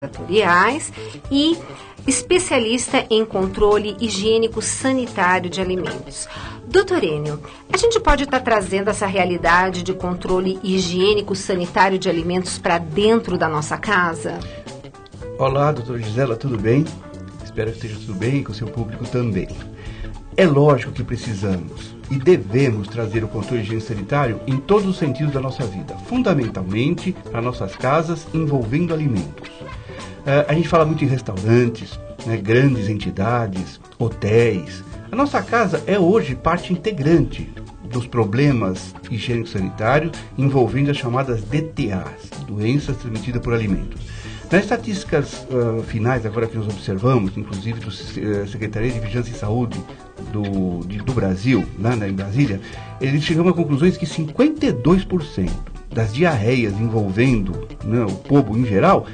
laboratoriais e especialista em controle higiênico sanitário de alimentos. Doutor Enio, a gente pode estar trazendo essa realidade de controle higiênico sanitário de alimentos para dentro da nossa casa? Olá, doutora Gisela, tudo bem? Espero que esteja tudo bem e com o seu público também. É lógico que precisamos e devemos trazer o controle higiênico sanitário em todos os sentidos da nossa vida, fundamentalmente para nossas casas envolvendo alimentos. A gente fala muito em restaurantes, né, grandes entidades, hotéis. A nossa casa é hoje parte integrante dos problemas higiênicos sanitários envolvendo as chamadas DTAs, doenças transmitidas por alimentos. Nas estatísticas finais, agora que nós observamos, inclusive do Secretaria de Vigilância e Saúde do Brasil, lá em Brasília, eles chegam a conclusões que 52% das diarreias envolvendo, né, o povo em geral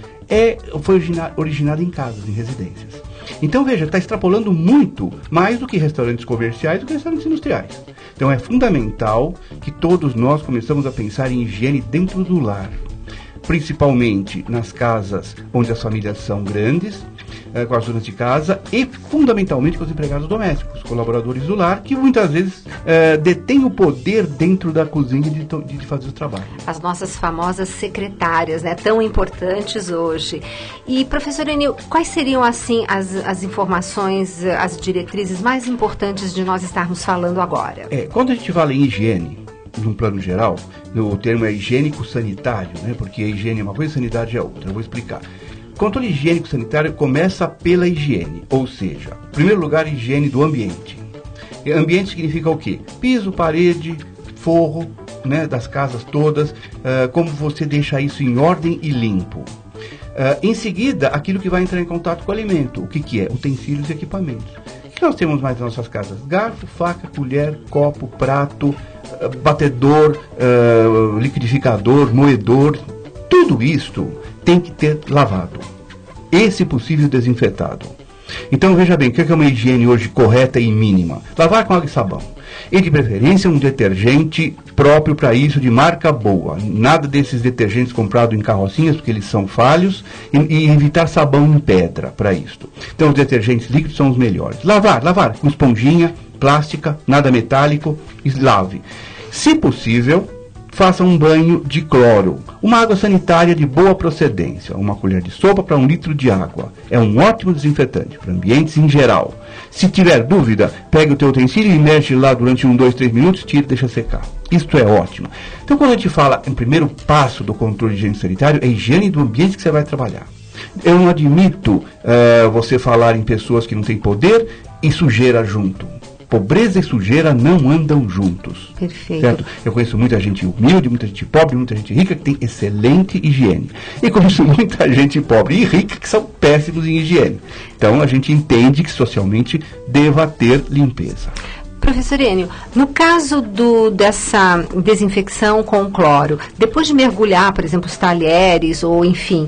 foi originada em casas, em residências. Então, veja, está extrapolando muito mais do que restaurantes comerciais, do que restaurantes industriais. Então, é fundamental que todos nós começamos a pensar em higiene dentro do lar, principalmente nas casas onde as famílias são grandes, com as donas de casa e fundamentalmente com os empregados domésticos, colaboradores do lar, que muitas vezes detêm o poder dentro da cozinha de fazer o trabalho. As nossas famosas secretárias, né, tão importantes hoje. E, professor Enio, quais seriam assim as informações, as diretrizes mais importantes de nós estarmos falando agora? Quando a gente fala em higiene, num plano geral, o termo é higiênico-sanitário, né? Porque a higiene é uma coisa e a sanidade é outra. Eu vou explicar. Controle higiênico-sanitário começa pela higiene, ou seja, em primeiro lugar, higiene do ambiente. E ambiente significa o quê? Piso, parede, forro, né, das casas todas, como você deixa isso em ordem e limpo. Em seguida, aquilo que vai entrar em contato com o alimento. O que é? Utensílios e equipamentos. O que nós temos mais nas nossas casas? Garfo, faca, colher, copo, prato, batedor, liquidificador, moedor, tudo isto tem que ter lavado e, se possível, desinfetado. Então, veja bem, o que é uma higiene hoje correta e mínima? Lavar com água e sabão. E, de preferência, um detergente próprio para isso, de marca boa. Nada desses detergentes comprados em carrocinhas, porque eles são falhos, e evitar sabão em pedra para isto. Então, os detergentes líquidos são os melhores. Lavar com esponjinha, plástica, nada metálico, e lave. Se possível, faça um banho de cloro. Uma água sanitária de boa procedência. Uma colher de sopa para 1 litro de água. É um ótimo desinfetante para ambientes em geral. Se tiver dúvida, pegue o teu utensílio e mexe lá durante 1, 2, 3 minutos, tira e deixa secar. Isto é ótimo. Então, quando a gente fala em primeiro passo do controle higiênico sanitário, é a higiene do ambiente que você vai trabalhar. Eu não admito você falar em pessoas que não têm poder e sujeira junto. Pobreza e sujeira não andam juntos. Perfeito. Certo? Eu conheço muita gente humilde, muita gente pobre, muita gente rica que tem excelente higiene. E conheço muita gente pobre e rica que são péssimos em higiene. Então a gente entende que socialmente deva ter limpeza. Professor Enio, no caso dessa desinfecção com cloro, depois de mergulhar, por exemplo, os talheres ou enfim,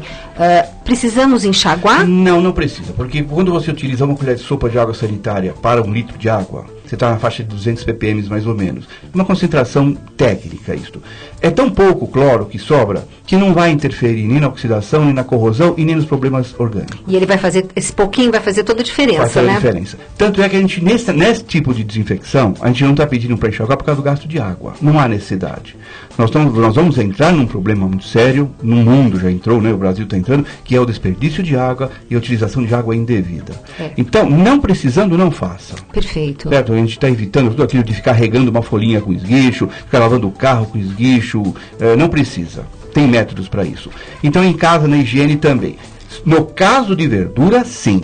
precisamos enxaguar? Não precisa, porque quando você utiliza uma colher de sopa de água sanitária para 1 litro de água, você está na faixa de 200 ppm mais ou menos. Uma concentração técnica isto. É tão pouco cloro que sobra que não vai interferir nem na oxidação, nem na corrosão e nem nos problemas orgânicos. E ele vai fazer, esse pouquinho vai fazer toda a diferença, vai fazer né? Diferença. Tanto é que a gente, nesse tipo de desinfecção, a gente não está pedindo para enxaguar por causa do gasto de água. Não há necessidade. Nós vamos entrar num problema muito sério, no mundo já entrou, né? O Brasil está entrando, que é o desperdício de água e a utilização de água indevida. Então, não precisando, não faça. Perfeito. Certo? A gente está evitando tudo aquilo de ficar regando uma folhinha com esguicho, ficar lavando o carro com esguicho, não precisa. Tem métodos para isso. Então, em casa, na higiene também. No caso de verdura, sim.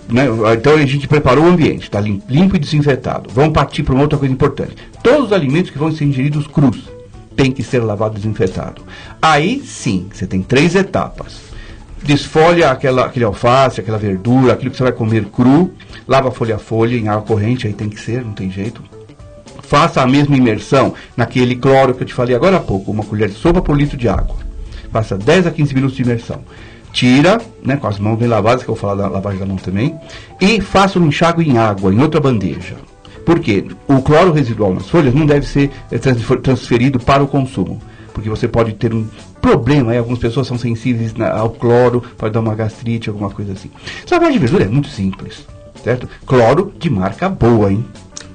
Né? Então, a gente preparou o ambiente, está limpo e desinfetado. Vamos partir para uma outra coisa importante. Todos os alimentos que vão ser ingeridos crus têm que ser lavados e desinfetados. Aí, sim, você tem 3 etapas. Desfolha aquele alface, aquela verdura, aquilo que você vai comer cru, lava folha a folha em água corrente, aí tem que ser, não tem jeito. Faça a mesma imersão naquele cloro que eu te falei agora há pouco, uma colher de sopa por litro de água. Faça 10 a 15 minutos de imersão. Tira, né, com as mãos bem lavadas, que eu vou falar da lavagem da mão também, e faça um enxágue em água, em outra bandeja. Por quê? O cloro residual nas folhas não deve ser transferido para o consumo. porque você pode ter um problema, aí algumas pessoas são sensíveis ao cloro, pode dar uma gastrite, alguma coisa assim. Lavagem de verdura é muito simples, certo? Cloro de marca boa, hein?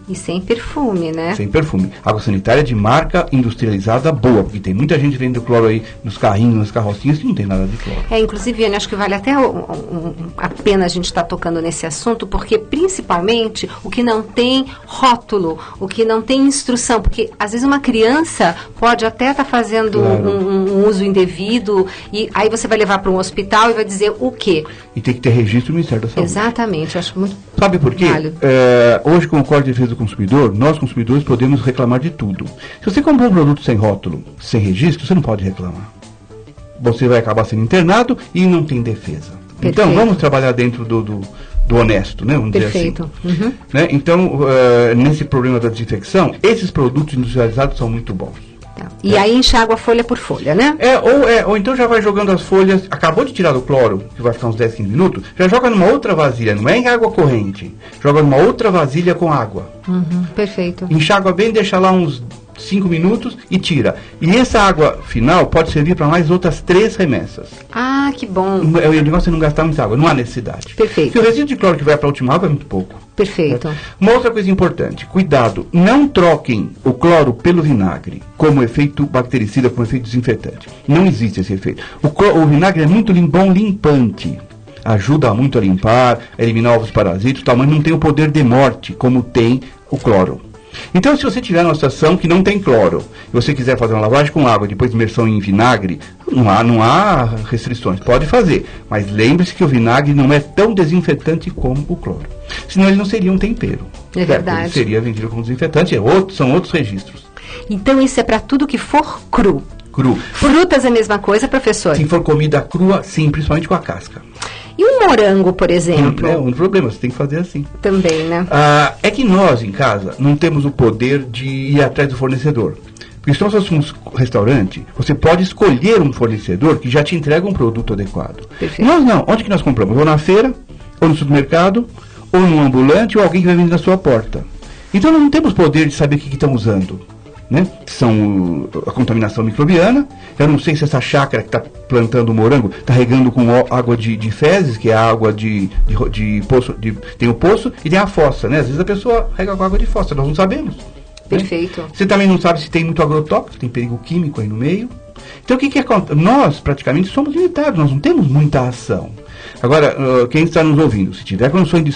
E sem perfume, né? Sem perfume. Água sanitária de marca industrializada boa, porque tem muita gente vendendo cloro aí nos carrinhos, nas carrocinhas, que não tem nada de cloro. Inclusive, Ana, acho que vale até a pena a gente estar tocando nesse assunto, porque principalmente o que não tem rótulo, o que não tem instrução, porque às vezes uma criança pode até estar fazendo um uso indevido, e aí você vai levar para um hospital e vai dizer o quê? E tem que ter registro do Ministério da Saúde. Exatamente, eu acho muito. Sabe por quê? Hoje, com o Código de Defesa do Consumidor, nós consumidores podemos reclamar de tudo. Se você comprou um produto sem rótulo, sem registro, você não pode reclamar. Você vai acabar sendo internado e não tem defesa. Perfeito. Então, vamos trabalhar dentro do honesto, né? Vamos Perfeito. dizer assim. Uhum. Né? Então, nesse problema da desinfecção, esses produtos industrializados são muito bons. E aí enxágua folha por folha, né? Ou então já vai jogando as folhas, acabou de tirar do cloro, que vai ficar uns 10, 15 minutos, já joga numa outra vasilha, não é em água corrente, joga numa outra vasilha com água. Perfeito. Enxágua bem, deixa lá uns 5 minutos e tira. E essa água final pode servir para mais outras 3 remessas. Ah, que bom. O negócio é não gastar muita água, não há necessidade. Perfeito. Se o resíduo de cloro que vai para a última água é muito pouco. Perfeito. Uma outra coisa importante, cuidado, não troquem o cloro pelo vinagre como efeito bactericida, como efeito desinfetante. Não existe esse efeito. O vinagre é muito bom limpante. Ajuda muito a limpar, a eliminar ovos parasitos, tal, mas não tem o poder de morte como tem o cloro. Então, se você tiver uma situação que não tem cloro, e você quiser fazer uma lavagem com água, depois imersão em vinagre, não há restrições, pode fazer. Mas lembre-se que o vinagre não é tão desinfetante como o cloro. Senão ele não seria um tempero. É verdade. Ele seria vendido como desinfetante, são outros registros. Então isso é para tudo que for cru. Cru. Frutas é a mesma coisa, professor? Se for comida crua, sim, principalmente com a casca. E um morango, por exemplo? É um problema, você tem que fazer assim. Também, né? É que nós, em casa, não temos o poder de ir atrás do fornecedor. Porque se nós fôssemos um restaurante, você pode escolher um fornecedor que já te entrega um produto adequado. Perfeito. Nós não. Onde que nós compramos? Ou na feira, ou no supermercado, ou num ambulante, ou alguém que vai vir na sua porta. Então nós não temos poder de saber o que estão usando. Né? São a contaminação microbiana. Eu não sei se essa chácara que está plantando morango está regando com água de fezes, que é a água de poço. Tem o poço e tem a fossa. Né? Às vezes a pessoa rega com água de fossa, nós não sabemos. Perfeito. Né? Você também não sabe se tem muito agrotóxico, tem perigo químico aí no meio. Então o que acontece? Nós praticamente somos limitados, nós não temos muita ação. Agora, quem está nos ouvindo, se tiver condições de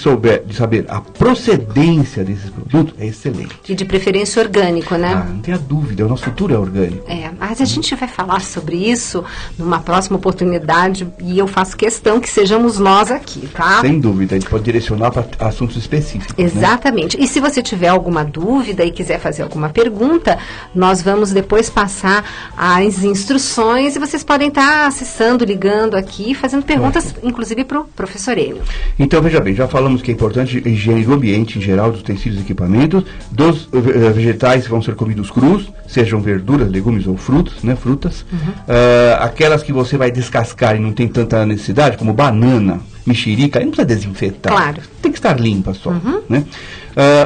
saber a procedência desses produtos, é excelente. E de preferência orgânico, né? Não tenha dúvida, o nosso futuro é orgânico. Mas a gente vai falar sobre isso numa próxima oportunidade e eu faço questão que sejamos nós aqui, tá? Sem dúvida, a gente pode direcionar para assuntos específicos. Exatamente. Né? E se você tiver alguma dúvida e quiser fazer alguma pergunta, nós vamos depois passar as instruções e vocês podem estar acessando, ligando aqui, fazendo perguntas, inclusive para o professor Enio. Então, veja bem, já falamos que é importante a higiene do ambiente em geral, dos utensílios e equipamentos, dos vegetais que vão ser comidos crus, sejam verduras, legumes ou frutos, né, frutas. Aquelas que você vai descascar e não tem tanta necessidade, como banana, mexerica, aí não precisa desinfetar. Claro. Tem que estar limpa só. Né?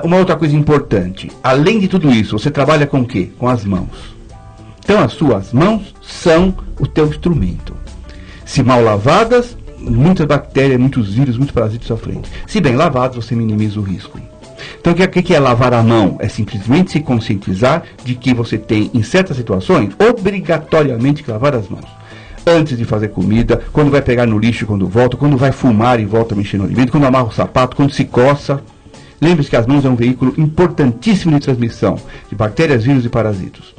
Uma outra coisa importante, além de tudo isso, você trabalha com o quê? Com as mãos. Então, as suas mãos são o teu instrumento. Se mal lavadas, muitas bactérias, muitos vírus, muitos parasitas à frente. Se bem lavados, você minimiza o risco. Então, o que é lavar a mão? É simplesmente se conscientizar de que você tem, em certas situações, obrigatoriamente que lavar as mãos. Antes de fazer comida, quando vai pegar no lixo quando volta, quando vai fumar e volta a mexer no alimento, quando amarra o sapato, quando se coça. Lembre-se que as mãos é um veículo importantíssimo de transmissão de bactérias, vírus e parasitos.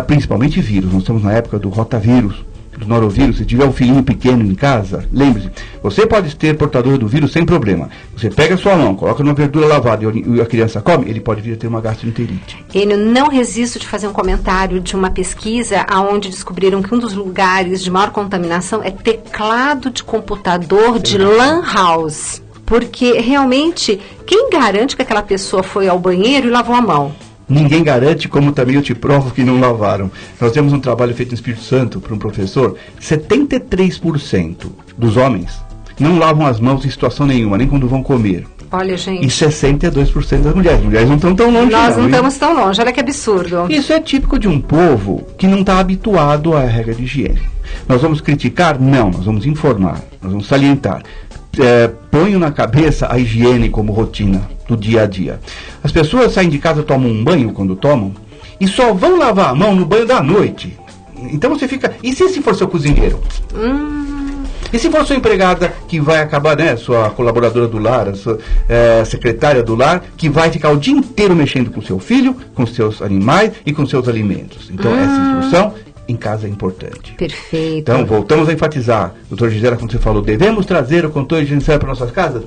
Principalmente vírus. Nós estamos na época do rotavírus, do norovírus. Se tiver um filhinho pequeno em casa, lembre-se, você pode ter portador do vírus sem problema. Você pega a sua mão, coloca numa verdura lavada e a criança come, ele pode vir a ter uma gastroenterite. Enio, não resisto de fazer um comentário de uma pesquisa onde descobriram que um dos lugares de maior contaminação é teclado de computador de lan house. Porque realmente, quem garante que aquela pessoa foi ao banheiro e lavou a mão? Ninguém garante, como também eu te provo que não lavaram. Nós temos um trabalho feito no Espírito Santo para um professor, 73% dos homens não lavam as mãos em situação nenhuma, nem quando vão comer. Olha, gente. E 62% das mulheres. As mulheres não estão tão longe. Nós não estamos tão longe, olha que absurdo. Isso é típico de um povo que não está habituado à regra de higiene. Nós vamos criticar? Não, nós vamos informar, nós vamos salientar. Ponho na cabeça a higiene como rotina do dia a dia. As pessoas saem de casa, tomam um banho quando tomam, e só vão lavar a mão no banho da noite. Então você fica... E se esse for seu cozinheiro? E se for sua empregada, que vai acabar, né, sua colaboradora do lar, a sua secretária do lar, que vai ficar o dia inteiro mexendo com seu filho, com seus animais e com seus alimentos. Então essa instrução em casa é importante. Perfeito. Então voltamos a enfatizar, doutor Gisela, quando você falou, devemos trazer o controle de higiene para nossas casas?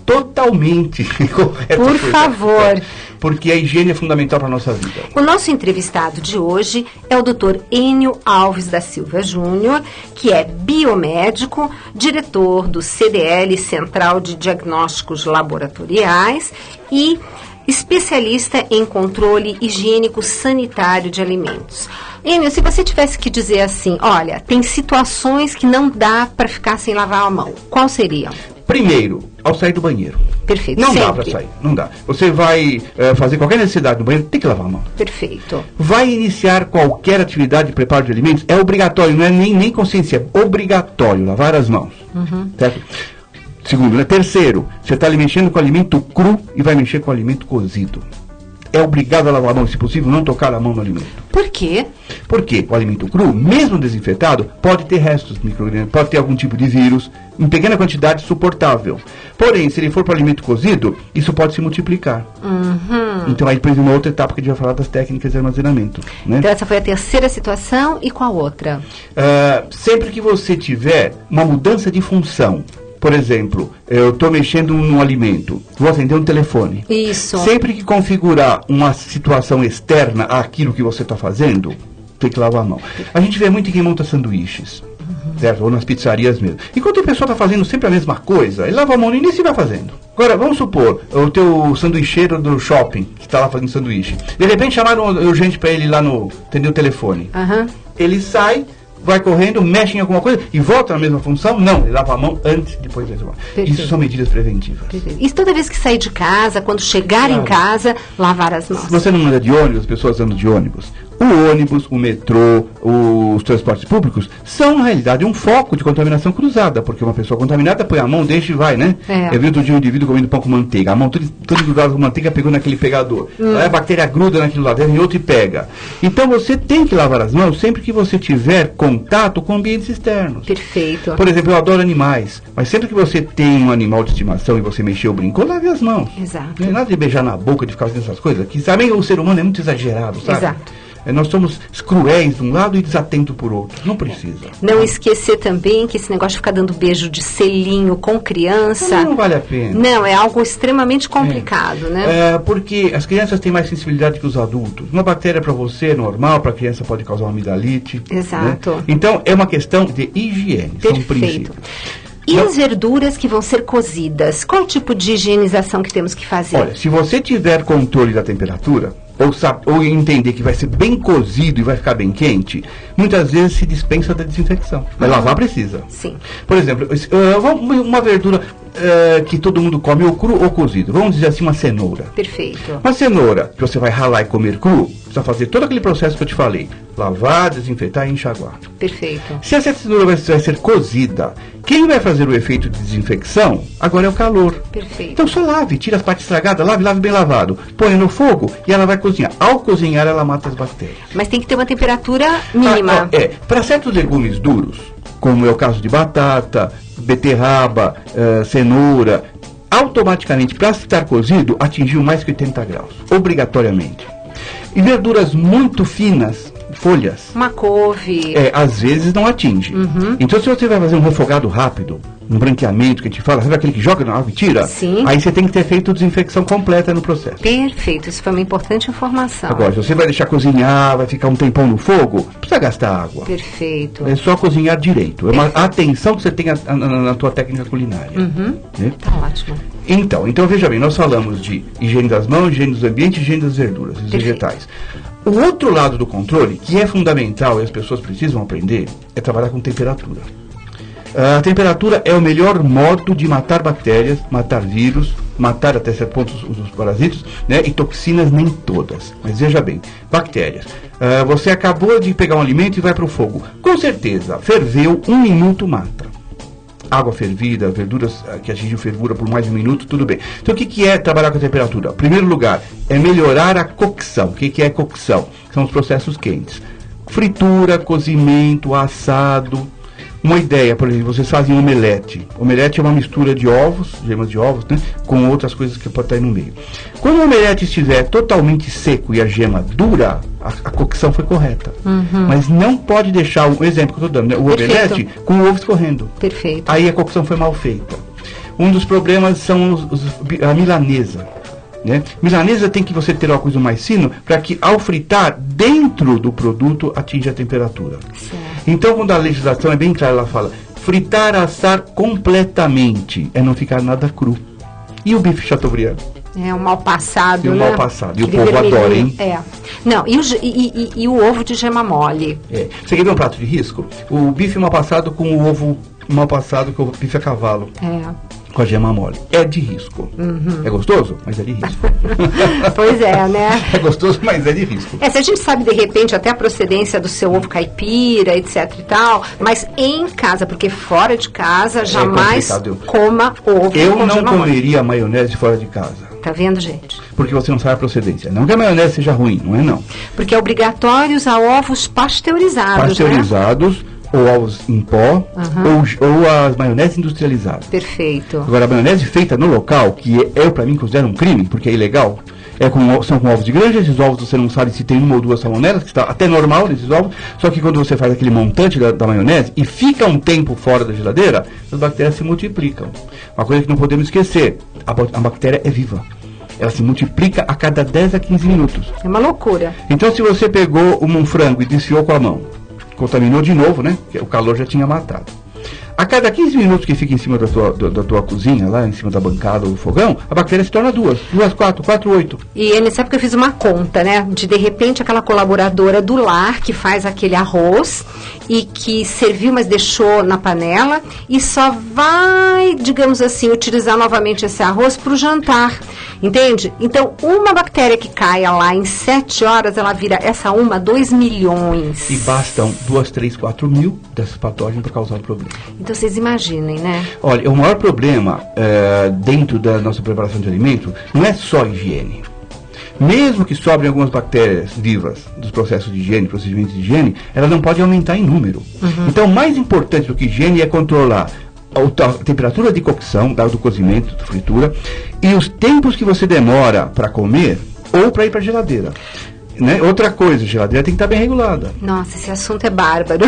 Totalmente correto. Por favor. Porque a higiene é fundamental para a nossa vida. O nosso entrevistado de hoje é o Dr. Enio Alves da Silva Júnior, que é biomédico, diretor do CDL, Central de Diagnósticos Laboratoriais, e especialista em controle higiênico sanitário de alimentos. Enio, se você tivesse que dizer assim, olha, tem situações que não dá para ficar sem lavar a mão, qual seriam? Primeiro, ao sair do banheiro. Perfeito. Não sempre. dá para sair, não dá. Você vai fazer qualquer necessidade no banheiro, tem que lavar a mão. Perfeito. Vai iniciar qualquer atividade de preparo de alimentos, é obrigatório, não é nem consciência, é obrigatório lavar as mãos. Certo? Segundo, né? Terceiro, você está ali mexendo com alimento cru e vai mexer com alimento cozido. É obrigado a lavar a mão, se possível, não tocar a mão no alimento. Por quê? Porque o alimento cru, mesmo desinfetado, pode ter restos de micro-organismos, pode ter algum tipo de vírus, em pequena quantidade suportável. Porém, se ele for para alimento cozido, isso pode se multiplicar. Então aí depois uma outra etapa que a gente vai falar das técnicas de armazenamento. Né? Então essa foi a terceira situação, e qual outra? Sempre que você tiver uma mudança de função, por exemplo, eu estou mexendo num alimento, vou atender um telefone. Isso. Sempre que configurar uma situação externa àquilo que você está fazendo, tem que lavar a mão. A gente vê muito em quem monta sanduíches, certo? Ou nas pizzarias mesmo. Enquanto a pessoa está fazendo sempre a mesma coisa, ele lava a mão no início e vai fazendo. Agora, vamos supor, o teu sanduicheiro do shopping, que está lá fazendo sanduíche. De repente chamaram urgente para ele lá no atender o telefone. Ele sai, vai correndo, mexe em alguma coisa e volta na mesma função? Não, ele lava a mão antes, depois de lavar. Isso são medidas preventivas. Isso toda vez que sair de casa, quando chegar em casa, lavar as mãos. Se você não anda de ônibus, as pessoas andam de ônibus. O ônibus, o metrô, os transportes públicos são, na realidade, um foco de contaminação cruzada, porque uma pessoa contaminada põe a mão, deixa e vai, né? Eu vi outro dia um indivíduo comendo pão com manteiga, a mão toda grudada com manteiga, pegou naquele pegador. Aí a bactéria gruda naquilo lá, vem outro e pega. Então você tem que lavar as mãos sempre que você tiver contato com ambientes externos. Perfeito. Por exemplo, eu adoro animais, mas sempre que você tem um animal de estimação e você mexeu, brincou, lave as mãos. Exato. Não é nada de beijar na boca, de ficar fazendo essas coisas, que também o ser humano é muito exagerado, sabe? Exato. Nós somos cruéis de um lado e desatentos por outro. Não precisa. Não esquecer também que esse negócio de ficar dando beijo de selinho com criança... Não vale a pena. Não, é algo extremamente complicado, né? Porque as crianças têm mais sensibilidade que os adultos. Uma bactéria para você é normal, para a criança pode causar uma amidalite. Exato. Né? Então, é uma questão de higiene. Perfeito. E as verduras que vão ser cozidas? Qual tipo de higienização que temos que fazer? Olha, se você tiver controle da temperatura, ou entender que vai ser bem cozido e vai ficar bem quente, muitas vezes se dispensa da desinfecção. Mas lavar precisa. Sim. Por exemplo, uma verdura que todo mundo come, ou cru ou cozido. Vamos dizer assim, uma cenoura. Perfeito. Uma cenoura que você vai ralar e comer cru, precisa fazer todo aquele processo que eu te falei. Lavar, desinfetar e enxaguar. Perfeito. Se essa cenoura vai ser cozida, quem vai fazer o efeito de desinfecção agora é o calor. Perfeito. Então só lave, tira as partes estragadas, lave bem lavado. Põe no fogo e ela vai cozinhar. Ao cozinhar, ela mata as bactérias. Mas tem que ter uma temperatura mínima. Para certos legumes duros, como é o caso de batata, beterraba, cenoura, automaticamente, para estar cozido, atingiu mais que 80 graus, obrigatoriamente. E verduras muito finas, folhas, uma couve, às vezes não atinge. Então, se você vai fazer um refogado rápido, um branqueamento que a gente fala, sabe aquele que joga na água e tira? Sim. Aí você tem que ter feito desinfecção completa no processo. Perfeito, isso foi uma importante informação. Agora, se você vai deixar cozinhar, vai ficar um tempão no fogo, não precisa gastar água. Perfeito. É só cozinhar direito. É uma atenção que você tem na tua técnica culinária. Né? Tá ótimo. Então veja bem, nós falamos de higiene das mãos, higiene dos ambientes, higiene das verduras, dos vegetais. O outro lado do controle, que é fundamental e as pessoas precisam aprender, é trabalhar com temperatura. A temperatura é o melhor modo de matar bactérias, matar vírus, matar até certo ponto os parasitos, né? E toxinas nem todas. Mas veja bem, bactérias. Você acabou de pegar um alimento e vai para o fogo. Com certeza, ferveu, 1 minuto mata. Água fervida, verduras que atingiu fervura por mais de 1 minuto, tudo bem. Então o que é trabalhar com a temperatura? Em primeiro lugar, é melhorar a cocção. O que é cocção? São os processos quentes. Fritura, cozimento, assado. Uma ideia, por exemplo, vocês fazem omelete. Omelete é uma mistura de ovos, gemas de ovos, né, com outras coisas que pode estar aí no meio. Quando o omelete estiver totalmente seco e a gema dura, a cocção foi correta. Mas não pode deixar, um exemplo que eu estou dando, né, o omelete com o ovo escorrendo. Perfeito. Aí a cocção foi mal feita. Um dos problemas são a milanesa. Né? Milanesa tem que você ter uma coisa mais fino para que ao fritar dentro do produto atinja a temperatura. Certo. Então quando a legislação é bem clara, ela fala fritar, assar completamente, é não ficar nada cru. E o bife chateaubriand? É um mal passado, E o né? mal passado. E o Aquele povo vermelhinho. adora, hein? É. Não, e o ovo de gema mole. Você quer ver um prato de risco? O bife mal passado com o ovo mal passado, com o bife a cavalo. Com a gema mole. É de risco. É gostoso? Mas é de risco. Pois é, né? É gostoso, mas é de risco. Se a gente sabe, de repente, até a procedência do seu ovo caipira, etc e tal, mas em casa, porque fora de casa, jamais coma ovo Eu com não gema mole. comeria maionese fora de casa. Tá vendo, gente? Porque você não sabe a procedência. Não que a maionese seja ruim, não é não. Porque é obrigatório usar ovos pasteurizados, Pasteurizados, né? ou ovos em pó, ou as maioneses industrializadas. Perfeito. Agora, a maionese feita no local, que eu, para mim, considero um crime, porque é ilegal, são com ovos de granja. Esses ovos você não sabe se tem 1 ou 2 salmonelas, que está até normal nesses ovos, só que quando você faz aquele montante da maionese e fica um tempo fora da geladeira, as bactérias se multiplicam. Uma coisa que não podemos esquecer, a bactéria é viva. Ela se multiplica a cada 10 a 15 minutos. É uma loucura. Então, se você pegou um frango e desfiou com a mão, contaminou de novo, né? Porque o calor já tinha matado. A cada 15 minutos que fica em cima da tua cozinha, lá em cima da bancada ou do fogão, a bactéria se torna 2, 4, 8. E nessa época eu fiz uma conta, né? De repente aquela colaboradora do lar que faz aquele arroz e que serviu, mas deixou na panela e só vai, digamos assim, utilizar novamente esse arroz para o jantar. Entende? Então, uma bactéria que caia lá em 7 horas, ela vira 2 milhões. E bastam 2, 3, 4 mil desses patógenos para causar o problema. Então, vocês imaginem, né? Olha, o maior problema dentro da nossa preparação de alimento não é só a higiene. Mesmo que sobrem algumas bactérias vivas dos processos de higiene, procedimentos de higiene, ela não pode aumentar em número. Então, o mais importante do que higiene é controlar a temperatura de cocção, do cozimento, da fritura, e os tempos que você demora para comer ou para ir para a geladeira. Né? Outra coisa, a geladeira tem que estar bem regulada. Nossa, esse assunto é bárbaro.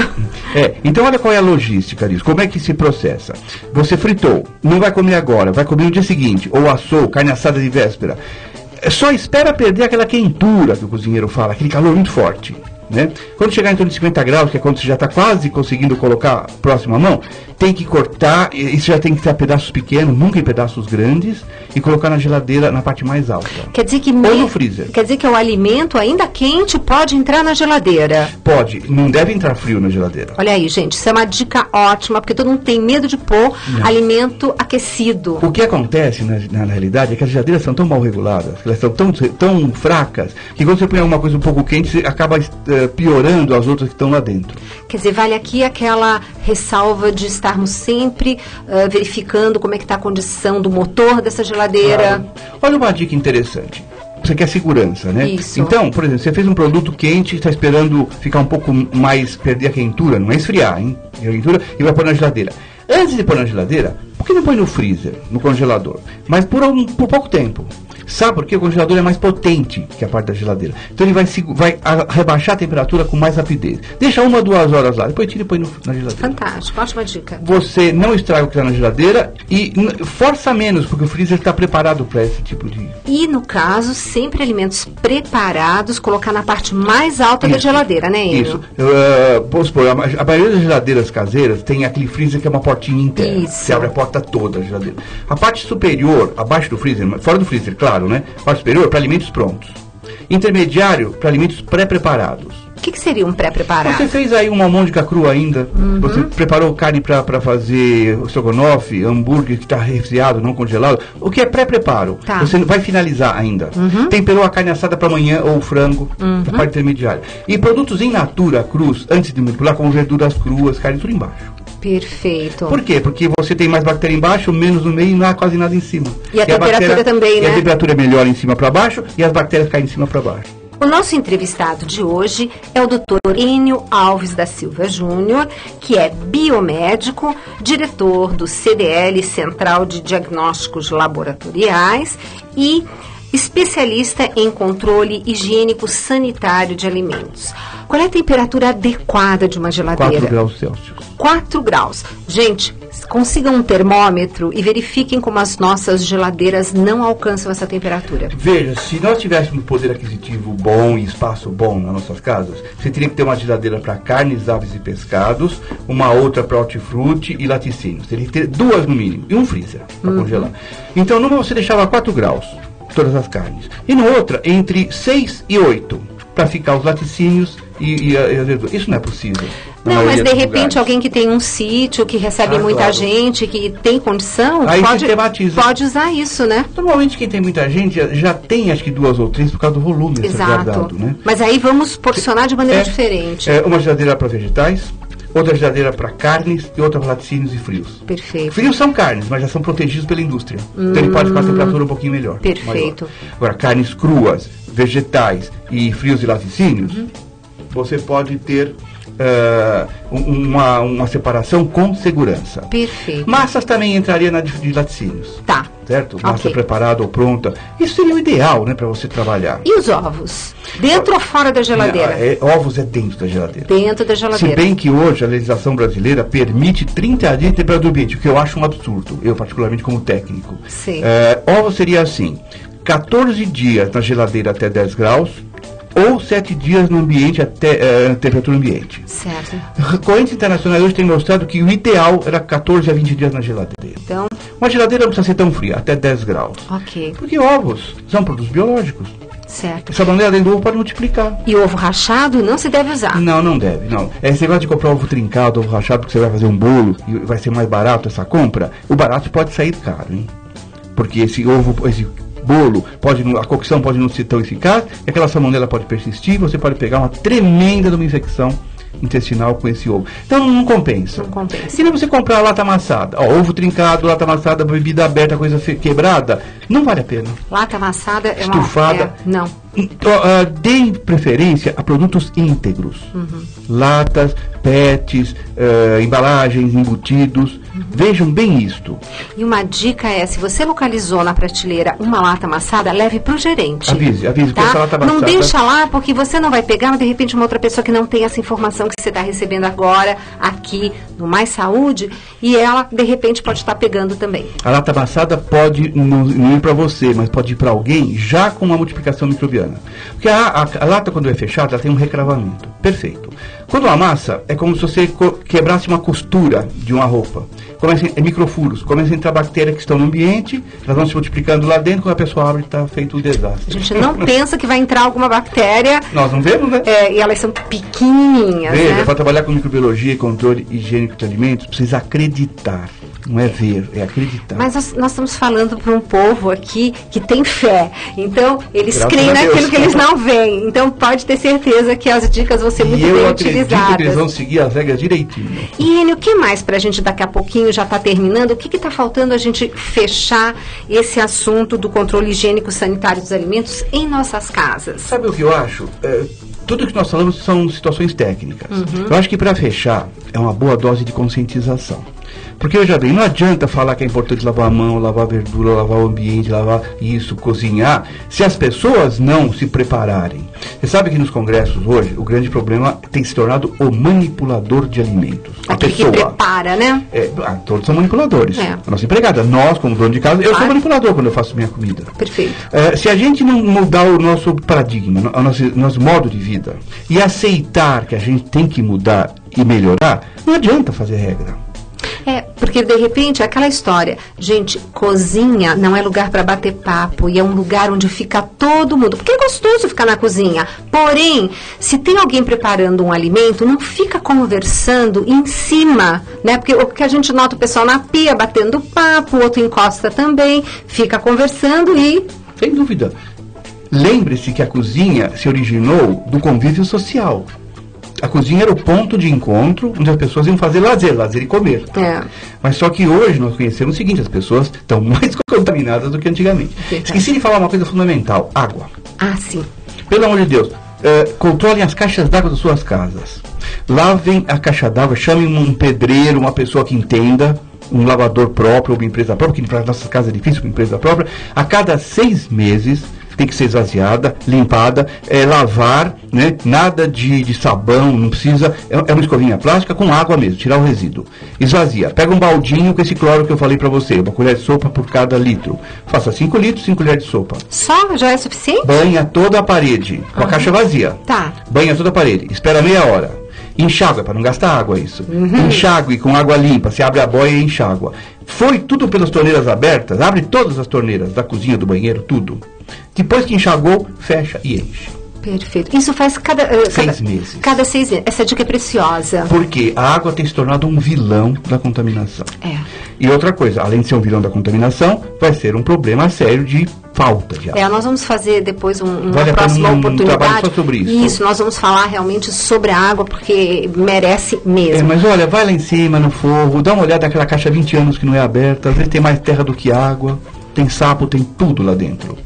Então olha qual é a logística disso, como é que se processa. Você fritou, não vai comer agora, vai comer no dia seguinte, ou assou, carne assada de véspera. Só espera perder aquela quentura que o cozinheiro fala, aquele calor muito forte. Né? Quando chegar em torno de 50 graus, que é quando você já está quase conseguindo colocar próximo à mão, tem que cortar, isso já tem que ser pedaços pequenos, nunca em pedaços grandes, e colocar na geladeira na parte mais alta. Quer dizer que ou no freezer. Quer dizer que o alimento ainda quente pode entrar na geladeira? Pode, não deve entrar frio na geladeira. Olha aí, gente, isso é uma dica ótima, porque todo mundo tem medo de pôr alimento aquecido. O que acontece na realidade é que as geladeiras são tão mal reguladas, elas são tão fracas, que quando você põe alguma coisa um pouco quente, você acaba piorando as outras que estão lá dentro. Quer dizer, vale aqui aquela ressalva de estarmos sempre verificando como é que está a condição do motor dessa geladeira. Claro. Olha uma dica interessante. Você quer segurança, né? Isso. Então, por exemplo, você fez um produto quente, está esperando ficar um pouco mais, perder a quentura, não é esfriar, hein? A quentura, e vai pôr na geladeira. Antes de pôr na geladeira, por que não põe no freezer, no congelador? Mas por pouco tempo. Sabe por quê? O congelador é mais potente que a parte da geladeira. Então ele vai rebaixar a temperatura com mais rapidez. Deixa 1 ou 2 horas lá, depois tira e põe na geladeira. Fantástico, ótima dica. Você não estraga o que está na geladeira e força menos, porque o freezer está preparado para esse tipo de... E no caso, sempre alimentos preparados, colocar na parte mais alta da geladeira, né, Enio? Isso. Vamos supor, a maioria das geladeiras caseiras tem aquele freezer que é uma portinha interna. Isso. Você abre a porta toda da geladeira. A parte superior, abaixo do freezer, fora do freezer, claro, né? A parte superior para alimentos prontos. Intermediário para alimentos pré-preparados. O que seria um pré-preparado? Você fez aí uma almôndega crua ainda, você preparou carne para fazer o estrogonofe, hambúrguer que está resfriado, não congelado. O que é pré-preparo? Tá. Você vai finalizar ainda. Temperou a carne assada para amanhã ou o frango, a parte intermediária. E produtos in natura, crus, antes de manipular, como verduras cruas, carne, tudo embaixo. Perfeito. Por quê? Porque você tem mais bactéria embaixo, menos no meio e não há quase nada em cima. E a temperatura também, né? E a temperatura é melhor em cima para baixo e as bactérias caem de cima para baixo. O nosso entrevistado de hoje é o Dr. Enio Alves da Silva Júnior, que é biomédico, diretor do CDL, Central de Diagnósticos Laboratoriais, e especialista em controle higiênico sanitário de alimentos. Qual é a temperatura adequada de uma geladeira? 4 graus Celsius. 4 graus. Gente, consigam um termômetro e verifiquem como as nossas geladeiras não alcançam essa temperatura. Veja, se nós tivéssemos poder aquisitivo bom e espaço bom nas nossas casas, você teria que ter uma geladeira para carnes, aves e pescados, uma outra para hortifruti e laticínios. Teria que ter 2 no mínimo e um freezer para congelar. Então, numa você deixava 4 graus, todas as carnes. E na outra, entre 6 e 8, para ficar os laticínios e as verduras. Isso não é possível. Não, mas de repente alguém que tem um sítio, que recebe muita claro. gente, que tem condição, aí pode usar isso, né? Normalmente quem tem muita gente já tem acho que 2 ou 3 por causa do volume. Exato. Guardado, né? Mas aí vamos porcionar de maneira diferente. Uma geladeira para vegetais, outra geladeira para carnes e outra para laticínios e frios. Perfeito. Frios são carnes, mas já são protegidos pela indústria. Então ele pode ficar a temperatura um pouquinho melhor. Perfeito. Maior. Agora, carnes cruas, vegetais e frios e laticínios, você pode ter uma separação com segurança. Perfeito. Massas também entraria na de laticínios. Tá. Certo? Massa preparada ou pronta. Isso seria o ideal, né, para você trabalhar. E os ovos? Dentro ou fora da geladeira? Ovos é dentro da geladeira. Dentro da geladeira. Se bem que hoje a legislação brasileira permite 30 dias de temperatura ambiente, o que eu acho um absurdo, eu particularmente como técnico. Sim. Ovo seria assim, 14 dias na geladeira até 10 graus, ou 7 dias no ambiente até temperatura ambiente. Certo. Correntes internacionais hoje têm mostrado que o ideal era 14 a 20 dias na geladeira. Então, uma geladeira não precisa ser tão fria, até 10 graus. Ok. Porque ovos são produtos biológicos. Certo. Essa bandeira dentro do ovo pode multiplicar. E ovo rachado não se deve usar? Não, não deve, não. Você gosta de comprar ovo trincado, ovo rachado, porque você vai fazer um bolo e vai ser mais barato essa compra? O barato pode sair caro, hein? Porque esse bolo, a cocção pode não ser tão eficaz, e aquela salmonela pode persistir, você pode pegar uma tremenda de uma infecção intestinal com esse ovo. Então não compensa. Não compensa. Se você comprar lata amassada, ovo trincado, lata amassada, bebida aberta, coisa quebrada, não vale a pena. Lata amassada é estufada. Não. Dê preferência a produtos íntegros. Latas, pets, embalagens, embutidos. Vejam bem isto. E uma dica é, se você localizou na prateleira uma lata amassada, leve para o gerente. Avise, tá? Essa lata amassada. Não deixa lá, porque você não vai pegar, mas de repente uma outra pessoa que não tem essa informação que você está recebendo agora, aqui no Mais Saúde, e ela, de repente, pode estar pegando também. A lata amassada pode não ir para você, mas pode ir para alguém já com uma multiplicação microbiana. Porque a lata, quando é fechada, ela tem um recravamento. Perfeito. Quando amassa, é como se você quebrasse uma costura de uma roupa. Microfuros. Começam a entrar bactérias que estão no ambiente, elas vão se multiplicando lá dentro, quando a pessoa abre, está feito um desastre. A gente não pensa que vai entrar alguma bactéria. Nós não vemos, né? E elas são pequenininhas, Veja, né? para trabalhar com microbiologia e controle higiênico de alimentos, precisa acreditar. Não é ver, é acreditar. Mas nós estamos falando para um povo aqui que tem fé. Então, eles creem naquilo que eles não veem. Então, pode ter certeza que as dicas vão ser muito bem utilizadas. E eu acredito que eles vão seguir as regras direitinho. E, Enio, o que mais para a gente daqui a pouquinho, já está terminando, o que está faltando a gente fechar esse assunto do controle higiênico sanitário dos alimentos em nossas casas? Sabe o que eu acho? Tudo que nós falamos são situações técnicas. Eu acho que para fechar, é uma boa dose de conscientização. Porque, veja bem, não adianta falar que é importante lavar a mão, lavar a verdura, lavar o ambiente, lavar isso, cozinhar, se as pessoas não se prepararem. Você sabe que nos congressos hoje, o grande problema tem se tornado o manipulador de alimentos. Aquele que prepara, né? Todos são manipuladores. A nossa empregada, nós, como dono de casa, eu sou manipulador quando eu faço minha comida. Perfeito. Se a gente não mudar o nosso paradigma, o nosso modo de vida, e aceitar que a gente tem que mudar e melhorar, não adianta fazer regra. Porque de repente é aquela história, gente, cozinha não é lugar para bater papo e é um lugar onde fica todo mundo, porque é gostoso ficar na cozinha, porém, se tem alguém preparando um alimento, não fica conversando em cima, né? Porque o que a gente nota o pessoal na pia batendo papo, o outro encosta também, fica conversando e... Sem dúvida. Lembre-se que a cozinha se originou do convívio social. A cozinha era o ponto de encontro onde as pessoas iam fazer lazer e comer. Mas só que hoje nós conhecemos o seguinte, as pessoas estão mais contaminadas do que antigamente. Esqueci de falar uma coisa fundamental, água. Sim. Pelo amor de Deus, controlem as caixas d'água das suas casas. Lavem a caixa d'água, chamem um pedreiro, uma pessoa que entenda, um lavador próprio, ou uma empresa própria, que para nossas casas é difícil, uma empresa própria. A cada 6 meses tem que ser esvaziada, limpada, lavar, né? Nada de sabão, não precisa, é uma escovinha plástica com água mesmo, tirar o resíduo. Esvazia, pega um baldinho com esse cloro que eu falei para você, uma colher de sopa por cada litro. Faça 5 litros, 5 colheres de sopa. Só? Já é suficiente? Banha toda a parede, com a caixa vazia. Tá. Banha toda a parede, espera meia hora. Enxágua, para não gastar água isso. Enxágue com água limpa, você abre a boia e enxágua. Foi tudo pelas torneiras abertas, abre todas as torneiras da cozinha, do banheiro, tudo. Depois que enxagou, fecha e enche. Perfeito. Isso faz 6 meses. Cada 6 meses. Essa dica é preciosa. Porque a água tem se tornado um vilão da contaminação. E outra coisa, além de ser um vilão da contaminação, vai ser um problema sério de falta de água. Nós vamos fazer depois uma próxima oportunidade. Trabalho só sobre isso. Isso, nós vamos falar realmente sobre a água, porque merece mesmo. Mas olha, vai lá em cima, no forro, dá uma olhada naquela caixa há 20 anos que não é aberta, às vezes tem mais terra do que água, tem sapo, tem tudo lá dentro.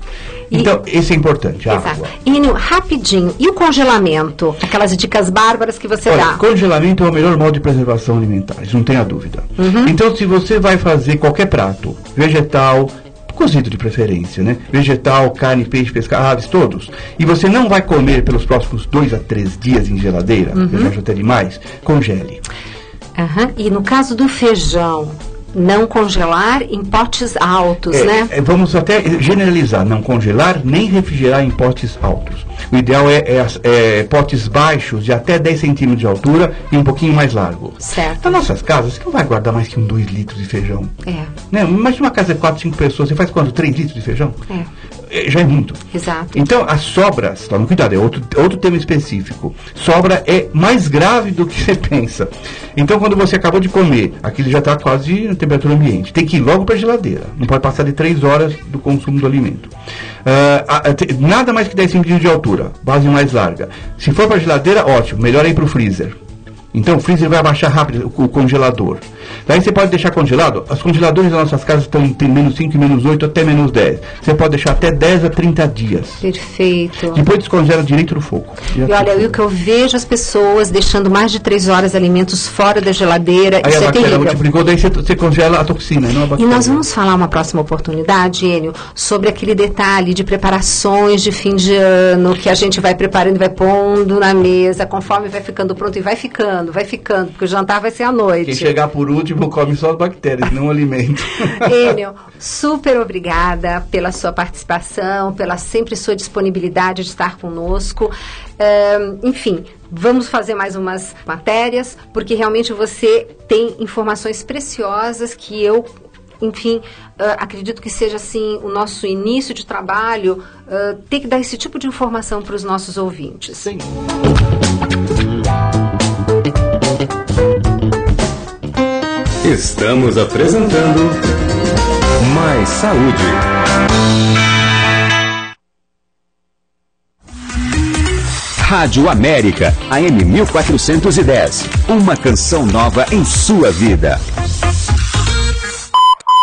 Então, esse é importante, a água. Enio, rapidinho, e o congelamento? Aquelas dicas bárbaras que você dá. Congelamento é o melhor modo de preservação alimentar, isso não tenha dúvida. Então, se você vai fazer qualquer prato, vegetal, cozido de preferência, né? Vegetal, carne, peixe, pescado, aves, todos. E você não vai comer pelos próximos 2 a 3 dias em geladeira, eu acho até demais, congele. E no caso do feijão, não congelar em potes altos, né? Vamos até generalizar, não congelar nem refrigerar em potes altos. O ideal é potes baixos de até 10 centímetros de altura e um pouquinho mais largo. Certo. Nas nossas casas, você não vai guardar mais que 2 litros de feijão. Né? Imagina uma casa de 4, 5 pessoas, você faz quanto? 3 litros de feijão? Já é muito. Exato. Então, as sobras, tome cuidado, é outro tema específico. Sobra é mais grave do que você pensa. Então, quando você acabou de comer, aquilo já está quase na temperatura ambiente. Tem que ir logo para a geladeira. Não pode passar de 3 horas do consumo do alimento. Nada mais que 10 centímetros de altura, base mais larga. Se for para a geladeira, ótimo. Melhor é ir para o freezer. Então o freezer vai abaixar rápido o congelador. Daí você pode deixar congelado. Os congeladores das nossas casas estão entre menos 5 e menos 8 até menos 10. Você pode deixar até 10 a 30 dias. Perfeito. Depois descongela direito do fogo. E olha, o que eu vejo as pessoas deixando mais de 3 horas alimentos fora da geladeira, aí isso a bactéria multiplicou, daí você congela a toxina, não a bactéria. E nós vamos falar uma próxima oportunidade, Enio, sobre aquele detalhe de preparações de fim de ano, que a gente vai preparando e vai pondo na mesa, conforme vai ficando pronto e vai ficando, porque o jantar vai ser à noite. Quem chegar por último come só as bactérias, não o alimento. Enio, super obrigada pela sua participação, pela sempre sua disponibilidade de estar conosco. Enfim, vamos fazer mais umas matérias, porque realmente você tem informações preciosas que eu, enfim, acredito que seja assim o nosso início de trabalho, ter que dar esse tipo de informação para os nossos ouvintes. Sim. Estamos apresentando Mais Saúde. Rádio América, AM 1410. Uma canção nova em sua vida.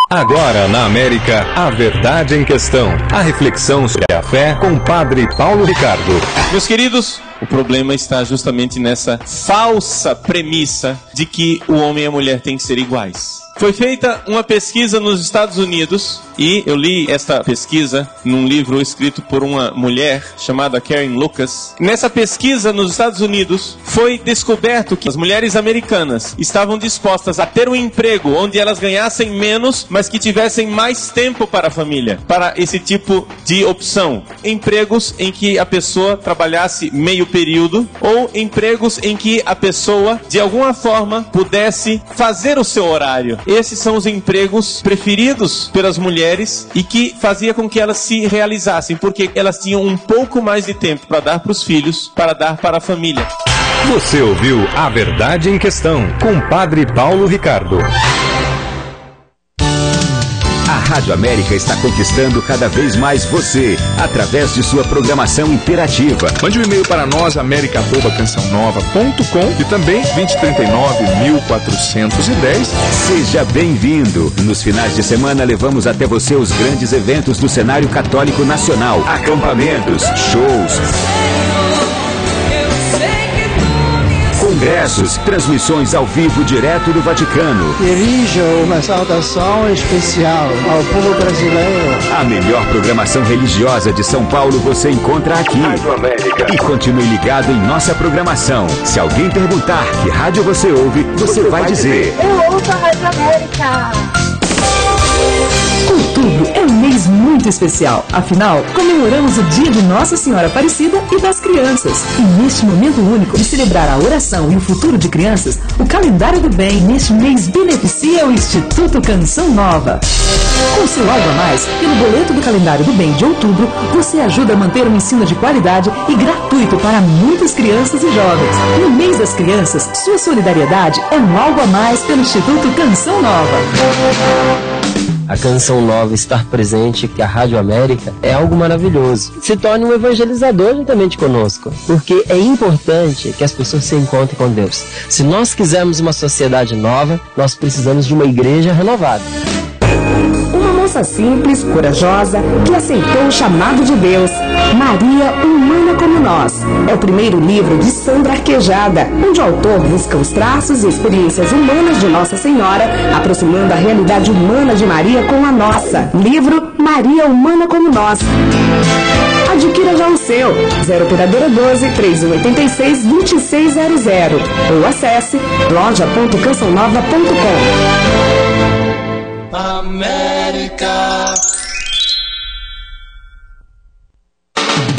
Agora na América, a verdade em questão. A reflexão sobre a fé com o Padre Paulo Ricardo. Meus queridos, o problema está justamente nessa falsa premissa de que o homem e a mulher têm que ser iguais. Foi feita uma pesquisa nos Estados Unidos, e eu li esta pesquisa num livro escrito por uma mulher chamada Karen Lucas. Nessa pesquisa nos Estados Unidos, foi descoberto que as mulheres americanas estavam dispostas a ter um emprego onde elas ganhassem menos, mas que tivessem mais tempo para a família, para esse tipo de opção. Empregos em que a pessoa trabalhasse meio período, ou empregos em que a pessoa, de alguma forma, pudesse fazer o seu horário. Esses são os empregos preferidos pelas mulheres e que fazia com que elas se realizassem, porque elas tinham um pouco mais de tempo para dar para os filhos, para dar para a família. Você ouviu A Verdade em Questão, com Padre Paulo Ricardo. A Rádio América está conquistando cada vez mais você, através de sua programação interativa. Mande um e-mail para nós, america@cançãonova.com, e também 2039-1410. Seja bem-vindo. Nos finais de semana levamos até você os grandes eventos do cenário católico nacional, acampamentos, shows, congressos, transmissões ao vivo direto do Vaticano. Dirijo uma saudação especial ao povo brasileiro. A melhor programação religiosa de São Paulo você encontra aqui. Rádio América. E continue ligado em nossa programação. Se alguém perguntar que rádio você ouve, você vai dizer: eu ouço a Rádio América. Outubro é um mês muito especial. Afinal, comemoramos o dia de Nossa Senhora Aparecida e das Crianças. E neste momento único de celebrar a oração e o futuro de crianças, o Calendário do Bem neste mês beneficia o Instituto Canção Nova. Com seu algo a mais, pelo boleto do Calendário do Bem de outubro, você ajuda a manter um ensino de qualidade e gratuito para muitas crianças e jovens. No mês das crianças, sua solidariedade é um algo a mais pelo Instituto Canção Nova. A Canção Nova estar presente, que a Rádio América, é algo maravilhoso. Se torne um evangelizador juntamente conosco, porque é importante que as pessoas se encontrem com Deus. Se nós quisermos uma sociedade nova, nós precisamos de uma igreja renovada. Uma moça simples, corajosa, que aceitou o chamado de Deus. Maria, humana como nós. É o primeiro livro de Sandra Arquejada, onde o autor busca os traços e experiências humanas de Nossa Senhora, aproximando a realidade humana de Maria com a nossa. Livro Maria, humana como nós. Adquira já o seu. 0 operadora 12 3186 2600 ou acesse loja.cançãonova.com. América.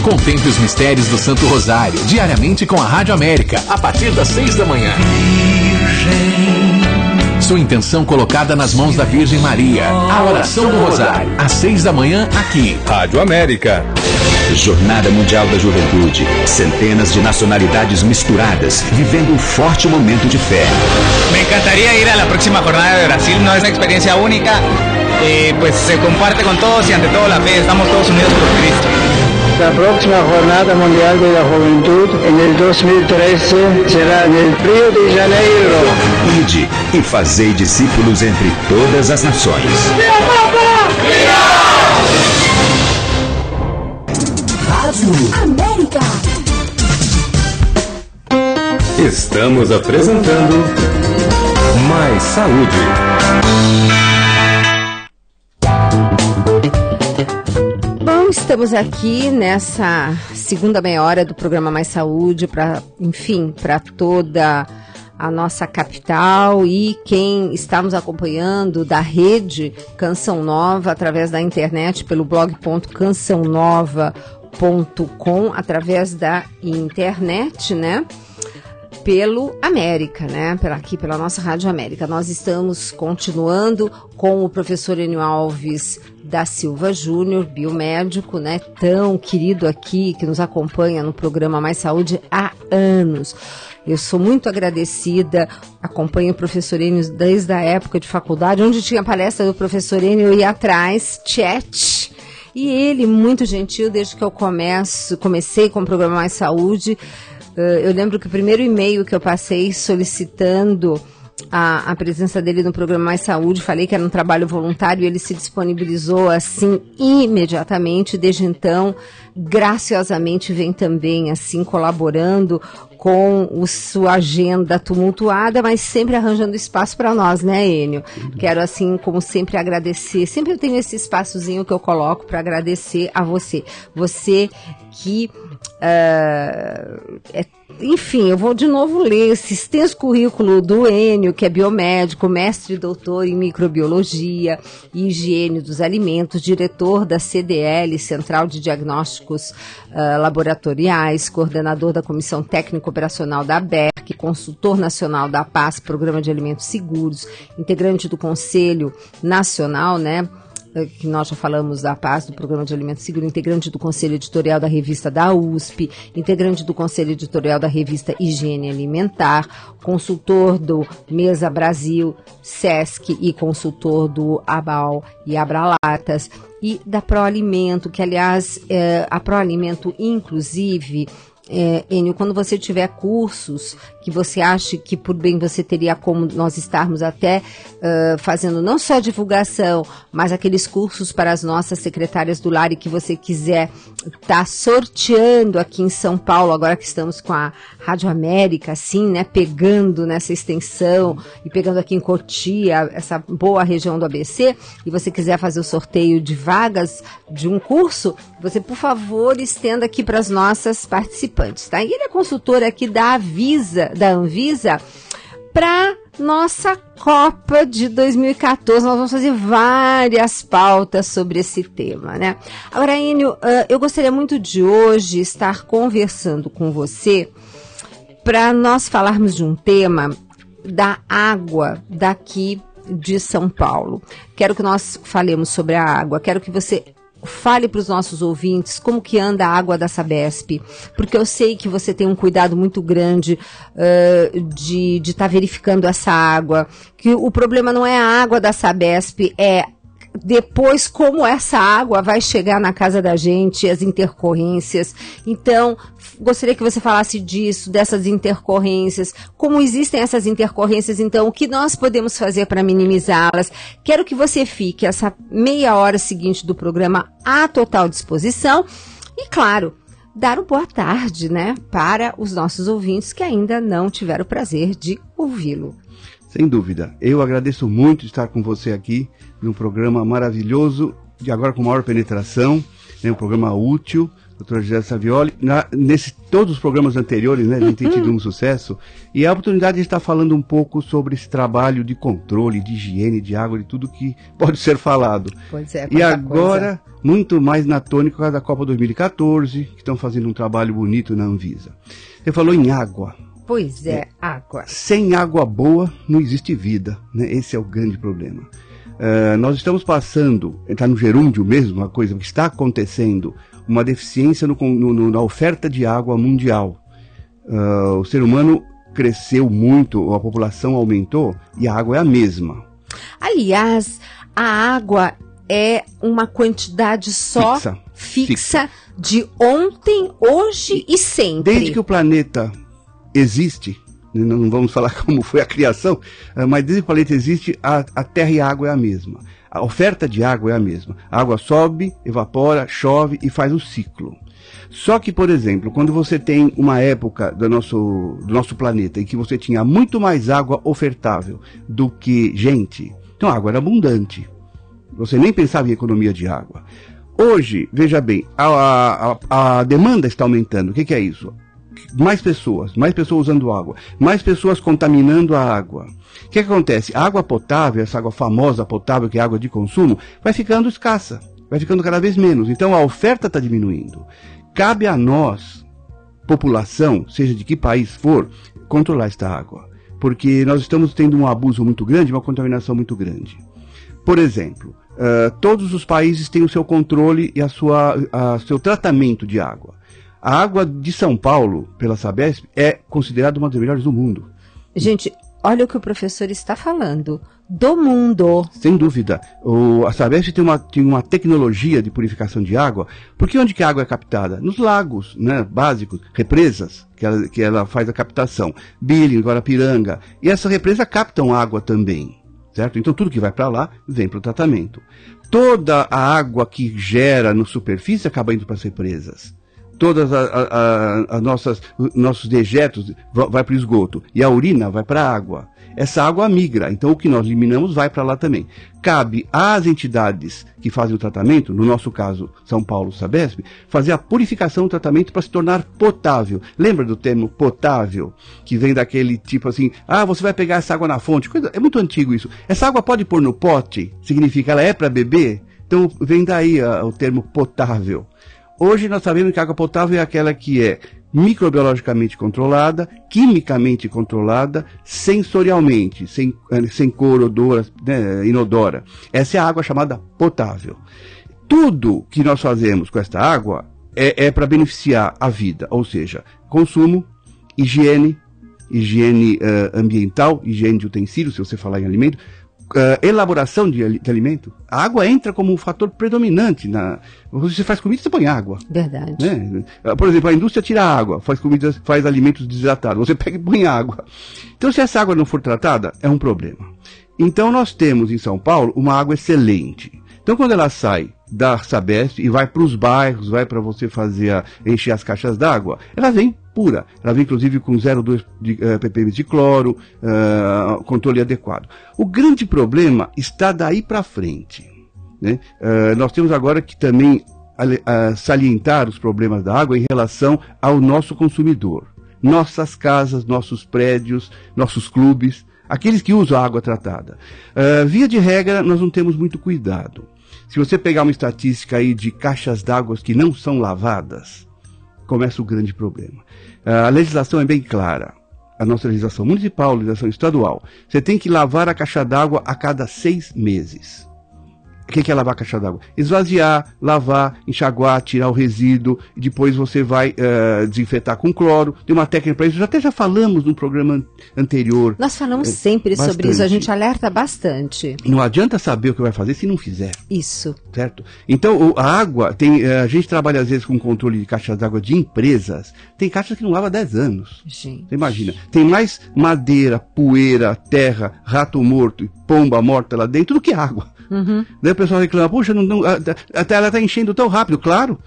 Contemple os mistérios do Santo Rosário, diariamente com a Rádio América, a partir das 6 da manhã. Sua intenção colocada nas mãos da Virgem Maria. A oração do Rosário, às 6 da manhã, aqui. Rádio América. Jornada Mundial da Juventude. Centenas de nacionalidades misturadas, vivendo um forte momento de fé. Me encantaría ir a la próxima jornada de Brasil, no es una experiencia única, pues se comparte con todos y ante todo la fe, estamos todos unidos por Cristo. La próxima Jornada Mundial de la Juventud en el 2013 será en el Rio de Janeiro. Ide e fazei discípulos entre todas as nações. Rádio América. Estamos apresentando Mais Saúde. Bom, estamos aqui nessa segunda meia hora do programa Mais Saúde para toda a nossa capital e quem está nos acompanhando da rede Canção Nova através da internet pelo blog.cançãonova.com, através da internet, né? Pelo América, né? Pela nossa Rádio América. Nós estamos continuando com o professor Enio Alves da Silva Júnior, biomédico, né? Tão querido aqui, que nos acompanha no programa Mais Saúde há anos. Eu sou muito agradecida, acompanho o professor Enio desde a época de faculdade, onde tinha palestra do professor Enio, eu ia atrás, chat. E ele, muito gentil, desde que eu comecei com o programa Mais Saúde. Eu lembro que o primeiro e-mail que eu passei solicitando a presença dele no programa Mais Saúde, falei que era um trabalho voluntário, e ele se disponibilizou assim imediatamente. Desde então, graciosamente vem também assim colaborando com sua agenda tumultuada, mas sempre arranjando espaço para nós, né, Enio? Quero, assim, como sempre, agradecer. Sempre eu tenho esse espaçozinho que eu coloco para agradecer a você. Você que, enfim, eu vou de novo ler esse extenso currículo do Enio, que é biomédico, mestre e doutor em microbiologia e higiene dos alimentos, diretor da CDL, Central de Diagnósticos Laboratoriais, coordenador da Comissão Técnica Operacional da ABERC, consultor nacional da PAS, Programa de Alimentos Seguros, integrante do Conselho Nacional, né, que nós já falamos da PAS, do Programa de Alimentos Seguros, integrante do Conselho Editorial da Revista da USP, integrante do Conselho Editorial da Revista Higiene Alimentar, consultor do Mesa Brasil, SESC e consultor do ABAL e Abralatas, e da Proalimento, que aliás, a Proalimento inclusive, Enio, quando você tiver cursos que você acha que por bem você teria como nós estarmos até fazendo não só divulgação, mas aqueles cursos para as nossas secretárias do lar, e que você quiser estar sorteando aqui em São Paulo, agora que estamos com a Rádio América, assim, né, pegando nessa extensão e pegando aqui em Cotia, essa boa região do ABC, e você quiser fazer o sorteio de vagas de um curso, você, por favor, estenda aqui para as nossas participantes, tá? E ele é consultor aqui da Anvisa, para nossa Copa de 2014. Nós vamos fazer várias pautas sobre esse tema, né? Agora, Enio, eu gostaria muito de hoje estar conversando com você para nós falarmos de um tema da água daqui de São Paulo. Quero que nós falemos sobre a água, quero que você fale para os nossos ouvintes como que anda a água da Sabesp, porque eu sei que você tem um cuidado muito grande de estar verificando essa água, que o problema não é a água da Sabesp, é depois como essa água vai chegar na casa da gente, as intercorrências. Então, gostaria que você falasse disso, dessas intercorrências, como existem essas intercorrências, então, o que nós podemos fazer para minimizá-las. Quero que você fique essa meia hora seguinte do programa à total disposição e, claro, dar uma boa tarde, né, para os nossos ouvintes que ainda não tiveram o prazer de ouvi-lo. Sem dúvida. Eu agradeço muito estar com você aqui num programa maravilhoso, de agora com maior penetração, né, um programa útil, doutora Gisele Savioli. Todos os programas anteriores, né, a gente tem tido um sucesso, e a oportunidade de estar falando um pouco sobre esse trabalho de controle, de higiene, de água, de tudo que pode ser falado. Pois é, e agora, muito mais na tônica por causa da Copa 2014, que estão fazendo um trabalho bonito na Anvisa. Você falou em água. Pois é, água. Sem água boa não existe vida, né? Esse é o grande problema. Nós estamos passando, está no gerúndio mesmo, uma coisa que está acontecendo, uma deficiência na oferta de água mundial. O ser humano cresceu muito, a população aumentou e a água é a mesma. Aliás, a água é uma quantidade só fixa de ontem, hoje e sempre. Desde que o planeta existe, não vamos falar como foi a criação, mas desde que o planeta existe, a terra e a água é a mesma. A oferta de água é a mesma. A água sobe, evapora, chove e faz o ciclo. Só que, por exemplo, quando você tem uma época do nosso planeta em que você tinha muito mais água ofertável do que gente, então a água era abundante. Você nem pensava em economia de água. Hoje, veja bem, a demanda está aumentando. O que é isso? Mais pessoas usando água, mais pessoas contaminando a água. O que acontece? A água potável, essa água famosa potável, que é água de consumo, vai ficando escassa, vai ficando cada vez menos. Então a oferta está diminuindo. Cabe a nós, população, seja de que país for, controlar esta água. Porque nós estamos tendo um abuso muito grande, uma contaminação muito grande. Por exemplo, todos os países têm o seu controle e seu tratamento de água. A água de São Paulo, pela Sabesp, é considerada uma das melhores do mundo. Gente, olha o que o professor está falando. do mundo. Sem dúvida. A Sabesp tem uma tecnologia de purificação de água, porque onde que a água é captada? Nos lagos, né, básicos, represas, que ela faz a captação. Billing, Guarapiranga. E essa represa captam água também, certo? Então tudo que vai para lá vem para o tratamento. Toda a água que gera na superfície acaba indo para as represas. Todas nossos dejetos vai para o esgoto. E a urina vai para a água. Essa água migra, então o que nós eliminamos vai para lá também. Cabe às entidades que fazem o tratamento, no nosso caso São Paulo Sabesp, fazer a purificação do tratamento para se tornar potável. Lembra do termo potável? Que vem daquele tipo assim, você vai pegar essa água na fonte. É muito antigo isso. Essa água pode pôr no pote? Significa ela é para beber? Então vem daí o termo potável. Hoje nós sabemos que a água potável é aquela que é microbiologicamente controlada, quimicamente controlada, sensorialmente, sem cor, odor, né, inodora. Essa é a água chamada potável. Tudo que nós fazemos com esta água é para beneficiar a vida, ou seja, consumo, higiene ambiental, higiene de utensílios, se você falar em alimento, elaboração de alimento. A água entra como um fator predominante. Você faz comida, você põe água. Verdade. Né? Por exemplo, a indústria tira água, faz alimentos desidratados. Você pega e põe água. Então, se essa água não for tratada, é um problema. Então, nós temos em São Paulo uma água excelente. Então, quando ela sai da Sabesp e vai para os bairros, vai para você encher as caixas d'água, ela vem pura. Ela vem, inclusive, com 0,2 ppm de cloro, controle adequado. O grande problema está daí para frente. Né? Nós temos agora que também salientar os problemas da água em relação ao nosso consumidor. Nossas casas, nossos prédios, nossos clubes, aqueles que usam a água tratada. Via de regra, nós não temos muito cuidado. Se você pegar uma estatística aí de caixas d'água que não são lavadas, começa o grande problema. A legislação é bem clara. A nossa legislação municipal, a legislação estadual. Você tem que lavar a caixa d'água a cada 6 meses. O que é lavar a caixa d'água? Esvaziar, lavar, enxaguar, tirar o resíduo, e depois você vai desinfetar com cloro. Tem uma técnica para isso, já falamos no programa anterior. Nós falamos sempre bastante sobre isso, a gente alerta bastante. Não adianta saber o que vai fazer se não fizer. Isso. Certo? Então, a água, a gente trabalha às vezes com controle de caixas d'água de empresas, tem caixas que não lava há 10 anos. Gente. Você imagina, tem mais madeira, poeira, terra, rato morto e pomba morta lá dentro do que água. Uhum. Daí o pessoal reclama, poxa, até ela está enchendo tão rápido. Claro,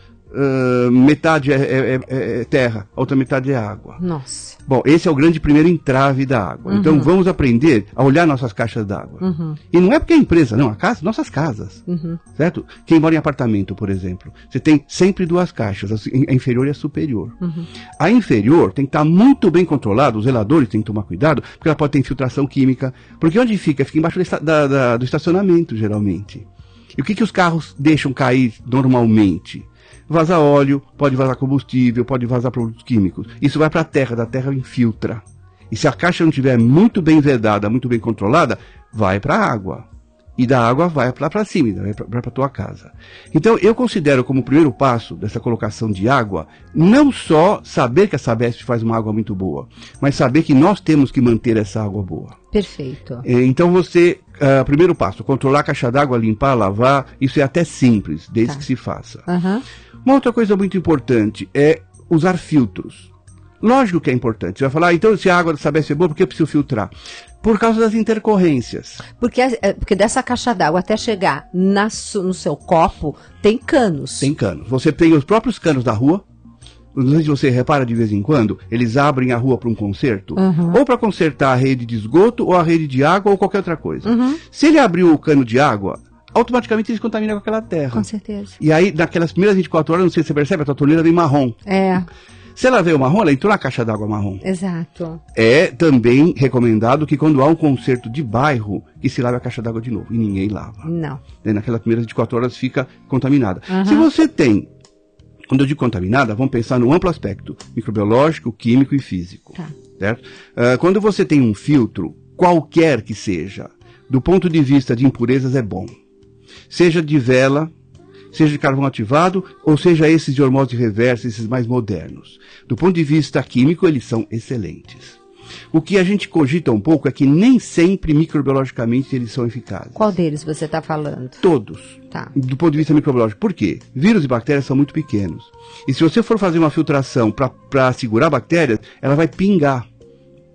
metade é terra, a outra metade é água. Nossa. Bom, esse é o grande primeiro entrave da água. Uhum. Então vamos aprender a olhar nossas caixas d'água. Uhum. E não é porque é empresa, não, nossas casas. Uhum. Certo? Quem mora em apartamento, por exemplo, você tem sempre 2 caixas, a inferior e a superior. Uhum. A inferior tem que estar muito bem controlada, os zeladores têm que tomar cuidado, porque ela pode ter infiltração química. Porque onde fica? Fica embaixo do estacionamento, geralmente. E o que os carros deixam cair normalmente? Vaza óleo, pode vazar combustível, pode vazar produtos químicos. Isso vai para a terra, da terra infiltra. E se a caixa não estiver muito bem vedada, muito bem controlada, vai para a água. E da água vai para cima, vai para a tua casa. Então eu considero como primeiro passo dessa colocação de água, não só saber que a Sabesp faz uma água muito boa, mas saber que nós temos que manter essa água boa. Perfeito. Então primeiro passo, controlar a caixa d'água, limpar, lavar, isso é até simples, desde que se faça. Uhum. Uma outra coisa muito importante é usar filtros. Lógico que é importante. Você vai falar, então se a água da Sabesp é boa, por que eu preciso filtrar? Por causa das intercorrências. Porque dessa caixa d'água até chegar no seu copo, tem canos. Tem canos. Você tem os próprios canos da rua. Não sei se você repara de vez em quando, eles abrem a rua para um conserto. Uhum. Ou para consertar a rede de esgoto, ou a rede de água, ou qualquer outra coisa. Uhum. Se ele abriu o cano de água, automaticamente eles contaminam com aquela terra. Com certeza. E aí, naquelas primeiras 24 horas, não sei se você percebe, a tua torneira vem marrom. É. Se ela veio marrom, ela entrou na caixa d'água marrom. Exato. É também recomendado que quando há um conserto de bairro, que se lave a caixa d'água de novo. E ninguém lava. Não. Naquelas primeiras 24 horas fica contaminada. Uhum. Se você tem, quando eu digo contaminada, vamos pensar no amplo aspecto, microbiológico, químico e físico. Tá. Certo? Quando você tem um filtro, qualquer que seja, do ponto de vista de impurezas é bom. Seja de vela, seja de carvão ativado, ou seja esses de osmose reversa, esses mais modernos. Do ponto de vista químico, eles são excelentes. O que a gente cogita um pouco é que nem sempre microbiologicamente eles são eficazes. Qual deles você está falando? Todos. Tá. Do ponto de vista microbiológico. Por quê? Vírus e bactérias são muito pequenos. E se você for fazer uma filtração para segurar bactérias, ela vai pingar.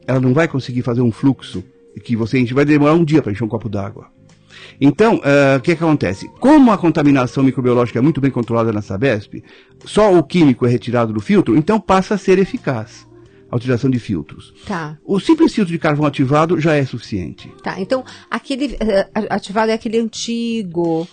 Ela não vai conseguir fazer um fluxo que a gente vai demorar um dia para encher um copo d'água. Então, o que acontece? Como a contaminação microbiológica é muito bem controlada na Sabesp, só o químico é retirado do filtro, então passa a ser eficaz a utilização de filtros. Tá. O simples filtro de carvão ativado já é suficiente. Tá, então aquele ativado é aquele antigo,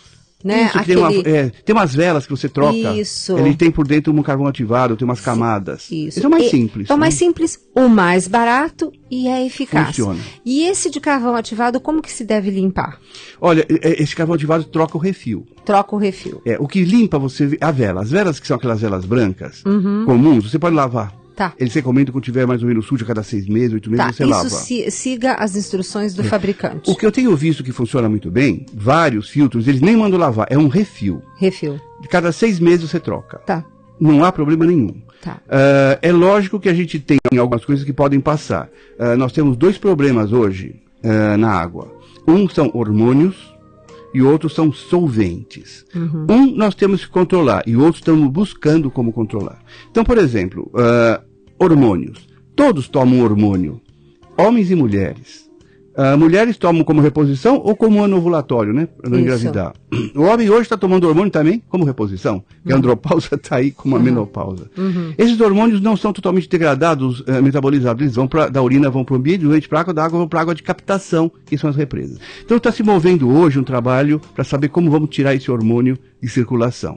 né? Isso, tem umas velas que você troca. Isso. Ele tem por dentro um carvão ativado, tem umas camadas. Isso. Esse é o mais simples. É o mais simples, o mais barato e é eficaz. Funciona. E esse de carvão ativado, como que se deve limpar? Olha, esse carvão ativado troca o refil. Troca o refil. O que limpa a vela. As velas que são aquelas velas brancas, comuns, você pode lavar. Tá. Eles recomendam que tiver mais ou menos sujo a cada 6 meses, 8 meses, você lava. Siga as instruções do fabricante. O que eu tenho visto que funciona muito bem, vários filtros, eles nem mandam lavar, é um refil. Refil. De cada 6 meses você troca. Tá. Não há problema nenhum. Tá. É lógico que a gente tem algumas coisas que podem passar. Nós temos 2 problemas hoje na água. Um são hormônios e outros são solventes. Um nós temos que controlar e outros estamos buscando como controlar. Então, por exemplo, hormônios. Todos tomam hormônio, homens e mulheres. Mulheres tomam como reposição ou como ano ovulatório, né? Para não engravidar. O homem hoje está tomando hormônio também como reposição, que a andropausa está aí como a menopausa. Esses hormônios não são totalmente degradados, metabolizados. Eles vão da urina, vão para o ambiente, do ambiente para a água, da água vão para a água de captação, que são as represas. Então está se movendo hoje um trabalho para saber como vamos tirar esse hormônio de circulação.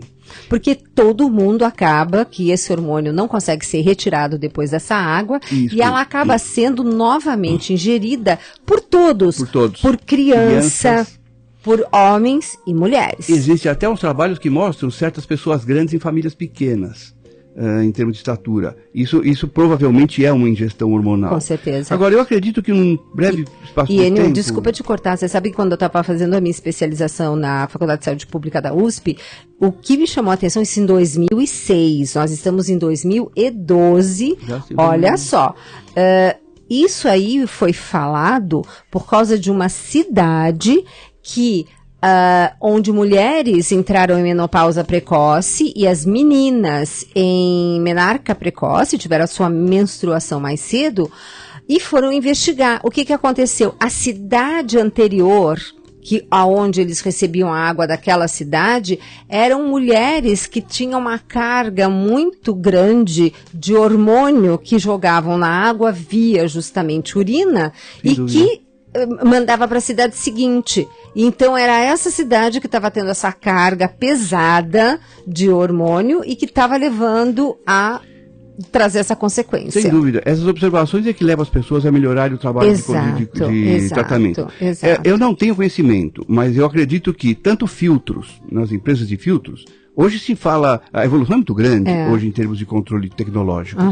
Porque todo mundo acaba que esse hormônio não consegue ser retirado depois dessa água e ela acaba sendo novamente ingerida por todos. Por crianças, por homens e mulheres. Existem até uns trabalhos que mostram certas pessoas grandes em famílias pequenas. Em termos de estatura. Isso provavelmente é uma ingestão hormonal. Com certeza. Agora, eu acredito que num breve espaço de tempo... Desculpa te cortar, você sabe que quando eu estava fazendo a minha especialização na Faculdade de Saúde Pública da USP, o que me chamou a atenção, isso em 2006, nós estamos em 2012, olha só, isso aí foi falado por causa de uma cidade que... onde mulheres entraram em menopausa precoce e as meninas em menarca precoce tiveram a sua menstruação mais cedo e foram investigar. O que aconteceu? A cidade anterior, aonde eles recebiam a água daquela cidade, eram mulheres que tinham uma carga muito grande de hormônio que jogavam na água via justamente urina e que mandava para a cidade seguinte. Então era essa cidade que estava tendo essa carga pesada de hormônio e que estava levando a trazer essa consequência. Sem dúvida. Essas observações é que levam as pessoas a melhorarem o trabalho de tratamento. Exato. Eu não tenho conhecimento, mas eu acredito que tanto filtros, nas empresas de filtros, hoje se fala, a evolução é muito grande, hoje em termos de controle tecnológico.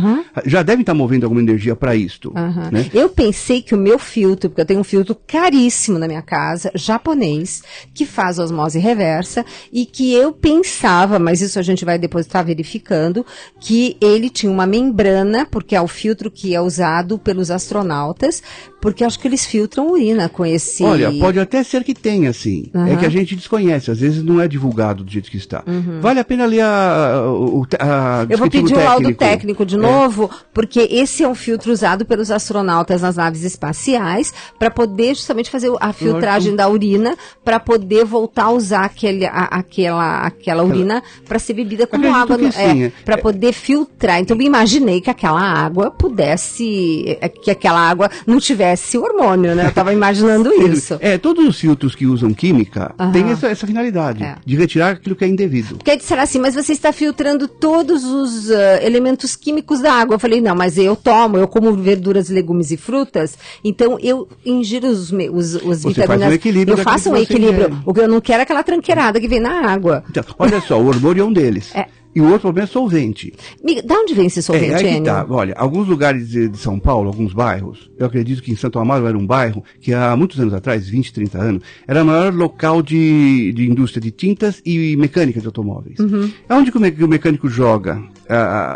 Já devem estar movendo alguma energia para isto. Né? Eu pensei que o meu filtro, porque eu tenho um filtro caríssimo na minha casa, japonês, que faz osmose reversa, e que eu pensava, mas isso a gente vai depois estar verificando, que ele tinha uma membrana, porque é o filtro que é usado pelos astronautas, porque acho que eles filtram urina com esse... Olha, pode até ser que tenha, sim. É que a gente desconhece, às vezes não é divulgado do jeito que está. Vale a pena ler eu vou pedir o laudo técnico de novo, porque esse é um filtro usado pelos astronautas nas naves espaciais para poder justamente fazer a filtragem da urina, para poder voltar a usar aquela urina para ser bebida como água, para poder filtrar. Então eu imaginei que aquela água que aquela água não tivesse hormônio, né? Eu estava imaginando isso. Todos os filtros que usam química têm essa finalidade de retirar aquilo que é indevido. Porque aí disseram assim, mas você está filtrando todos os elementos químicos da água. Eu falei, não, mas eu como verduras, legumes e frutas, então eu ingiro os você vitaminas. Faz um equilíbrio, eu faço um equilíbrio. O que eu não quero é aquela tranqueirada que vem na água. Então, olha só, o hormônio é um deles. E o outro problema é solvente. Da onde vem esse solvente, aí que Enio? tá. Olha, alguns lugares de São Paulo, alguns bairros, eu acredito que em Santo Amaro era um bairro que há muitos anos atrás, 20, 30 anos, era o maior local de indústria de tintas e mecânica de automóveis. É onde que o mecânico joga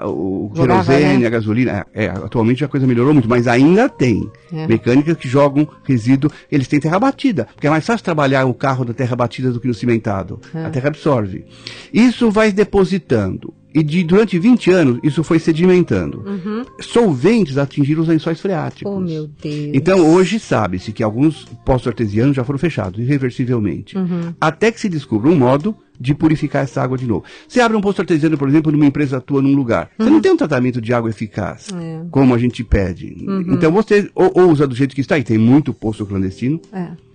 o querosene, né? A gasolina. Atualmente a coisa melhorou muito, mas ainda tem mecânicas que jogam resíduo, eles têm terra batida, porque é mais fácil trabalhar o carro da terra batida do que no cimentado. A terra absorve. Isso vai depositando. E durante 20 anos, isso foi sedimentando. Solventes atingiram os lençóis freáticos. Oh, meu Deus. Então, hoje sabe-se que alguns poços artesianos já foram fechados, irreversivelmente. Até que se descubra um modo de purificar essa água de novo. Você abre um poço artesiano, por exemplo, numa empresa atua num lugar. Você não tem um tratamento de água eficaz, como a gente pede. Então, você ou usa do jeito que está, e tem muito poço clandestino,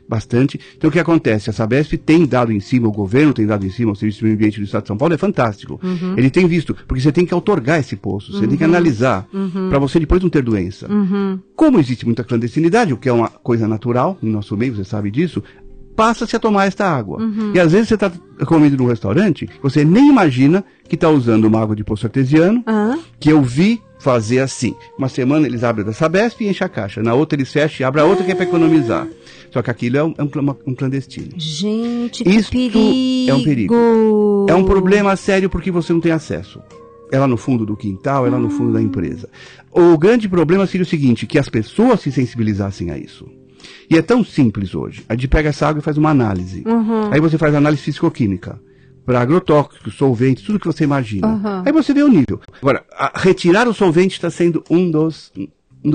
bastante. Então, o que acontece? A Sabesp tem dado em cima, o governo tem dado em cima, o Serviço de Meio Ambiente do Estado de São Paulo é fantástico. Ele tem visto, porque você tem que outorgar esse poço, você tem que analisar, para você depois não ter doença. Como existe muita clandestinidade, o que é uma coisa natural no nosso meio, você sabe disso, passa-se a tomar esta água. E às vezes você está comendo num restaurante, você nem imagina que está usando uma água de poço artesiano, que eu vi fazer assim. Uma semana eles abrem da Sabesp e enchem a caixa. Na outra eles fecham e abrem a outra que é para economizar. Só que aquilo é um clandestino. Gente, que Isto perigo. é um perigo. É um problema sério porque você não tem acesso. É lá no fundo do quintal, é lá no fundo da empresa. O grande problema seria o seguinte, que as pessoas se sensibilizassem a isso. E é tão simples hoje. A gente pega essa água e faz uma análise. Aí você faz análise físico-química. Para agrotóxicos, solventes, tudo que você imagina. Aí você vê o nível. Agora, retirar o solvente está sendo um dos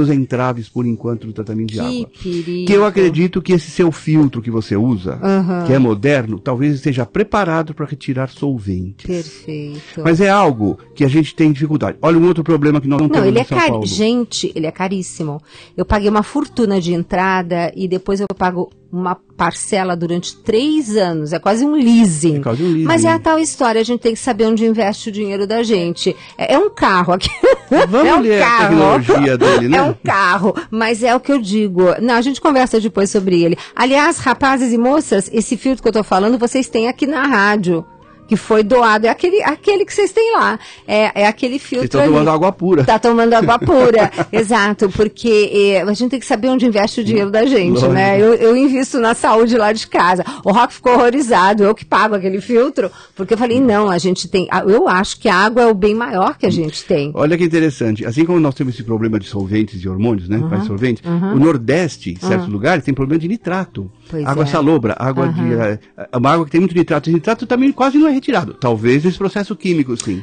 entraves, por enquanto, do tratamento de água. Perigo. Que eu acredito que esse seu filtro que você usa, que é moderno, talvez esteja preparado para retirar solventes. Perfeito. Mas é algo que a gente tem dificuldade. Olha um outro problema que nós não temos em São Paulo. Gente, ele é caríssimo. Eu paguei uma fortuna de entrada e depois eu pago uma parcela durante 3 anos. É quase um leasing. Mas é a tal história, a gente tem que saber onde investe o dinheiro da gente. É um carro aqui. Vamos ler a tecnologia dele, né? É um carro, mas é o que eu digo. Não, a gente conversa depois sobre ele. Aliás, rapazes e moças, esse filtro que eu tô falando, vocês têm aqui na rádio. Que foi doado, é aquele que vocês têm lá. É aquele filtro. Vocês estão tomando água pura. Tá tomando água pura, exato, porque a gente tem que saber onde investe o dinheiro da gente, Lógico. né? Eu invisto na saúde lá de casa. O Rock ficou horrorizado, eu que pago aquele filtro, porque eu falei, não, a gente tem. Eu acho que a água é o bem maior que a gente tem. Olha que interessante, assim como nós temos esse problema de solventes e hormônios, né? Faz solvente, o Nordeste, em certos lugares, tem problema de nitrato. Pois água salobra, água uma água que tem muito nitrato. Esse nitrato também quase não é retirado. Talvez nesse processo químico, sim.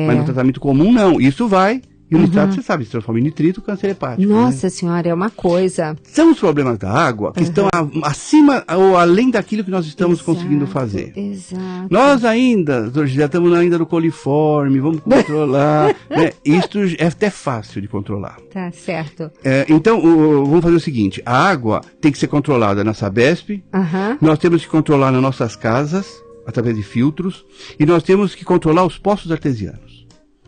Mas no tratamento comum, não. Isso vai. E o nitrato, você sabe, se transforma em nitrito, câncer hepático. Nossa Senhora, é uma coisa. São os problemas da água que estão acima ou além daquilo que nós estamos conseguindo fazer. Exato. Nós ainda, já estamos ainda no coliforme, vamos controlar. Né? Isto é até fácil de controlar. Tá certo. Então, vamos fazer o seguinte, a água tem que ser controlada na Sabesp, nós temos que controlar nas nossas casas, através de filtros, e nós temos que controlar os poços artesianos.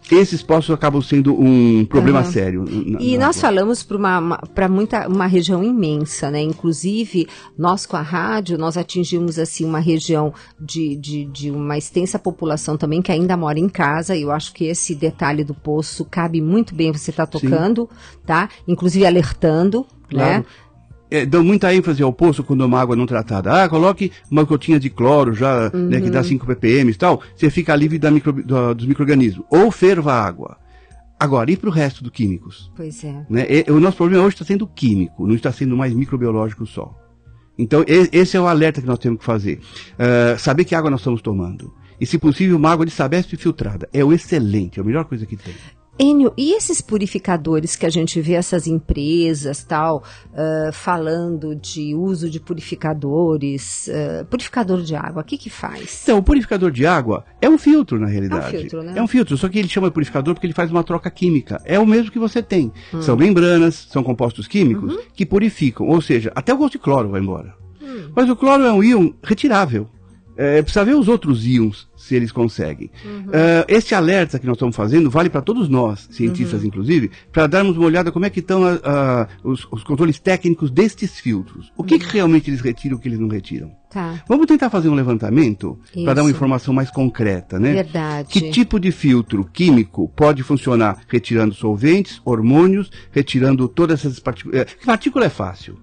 Esses poços acabam sendo um problema sério. E nós falamos para uma região imensa, né? Inclusive, nós com a rádio, nós atingimos assim uma região de uma extensa população também que ainda mora em casa, e eu acho que esse detalhe do poço cabe muito bem você estar tocando, tá? Inclusive alertando, claro. Né? Dão muita ênfase ao poço quando é uma água não tratada. Coloque uma gotinha de cloro já, né, que dá 5 ppm e tal, você fica livre dos micro-organismos. Ou ferva a água. Agora, e para o resto dos químicos? Pois é. Né? O nosso problema hoje está sendo químico, não está sendo mais microbiológico só. Então, esse é o alerta que nós temos que fazer. Saber que água nós estamos tomando. E, se possível, uma água de Sabesp filtrada. É o excelente, é a melhor coisa que tem. Enio, e esses purificadores que a gente vê essas empresas tal, falando de uso de purificadores, purificador de água, o que faz? Então, o purificador de água é um filtro, na realidade. É um filtro, né? É um filtro, só que ele chama de purificador porque ele faz uma troca química. É o mesmo que você tem. São membranas, são compostos químicos que purificam, ou seja, até o gosto de cloro vai embora. Mas o cloro é um íon retirável. precisa ver os outros íons, se eles conseguem. Este alerta que nós estamos fazendo vale para todos nós, cientistas inclusive, para darmos uma olhada como é que estão os controles técnicos destes filtros. O que realmente eles retiram e o que eles não retiram. Tá. Vamos tentar fazer um levantamento para dar uma informação mais concreta, né? Verdade. Que tipo de filtro químico pode funcionar retirando solventes, hormônios, retirando todas essas partículas. Partícula é fácil.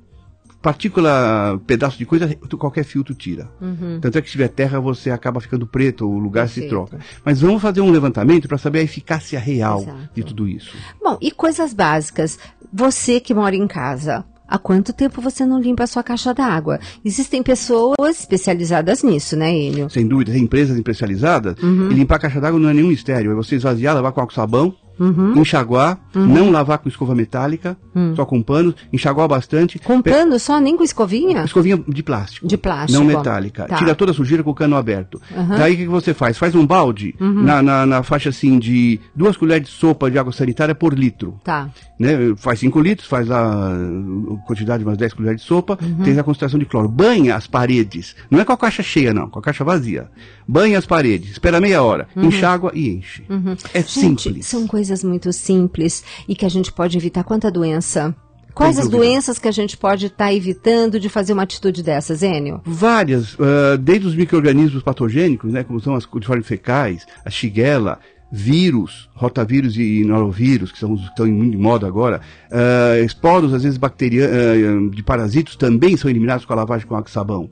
Partícula, pedaço de coisa, qualquer filtro tira. Tanto é que se tiver terra, você acaba ficando preto, o lugar se troca. Mas vamos fazer um levantamento para saber a eficácia real de tudo isso. Bom, e coisas básicas. Você que mora em casa, há quanto tempo você não limpa a sua caixa d'água? Existem pessoas especializadas nisso, né, Enio? Sem dúvida, tem empresas especializadas. E limpar a caixa d'água não é nenhum mistério. É você esvaziar, lavar com água e sabão, enxaguar, não lavar com escova metálica, só com panos, enxaguar bastante. Com pano só, nem com escovinha? Escovinha de plástico. De plástico. Não metálica. Tá. Tira toda a sujeira com o cano aberto. Daí o que você faz? Faz um balde na faixa assim de 2 colheres de sopa de água sanitária por litro. Tá. Né? Faz 5 litros, faz a quantidade de umas 10 colheres de sopa, tem a concentração de cloro. Banha as paredes. Não é com a caixa cheia, não, com a caixa vazia. Banha as paredes, espera meia hora, enxágua e enche. É simples. São coisas muito simples e que a gente pode evitar. Quanta doença? Quais as doenças que a gente pode estar evitando de fazer uma atitude dessas, Enio? Várias, desde os micro-organismos patogênicos, né, como são as coliformes fecais, a shigella, vírus, rotavírus e norovírus, que são os que estão em moda agora, esporos, às vezes bacterianos, de parasitos, também são eliminados com a lavagem com água e sabão.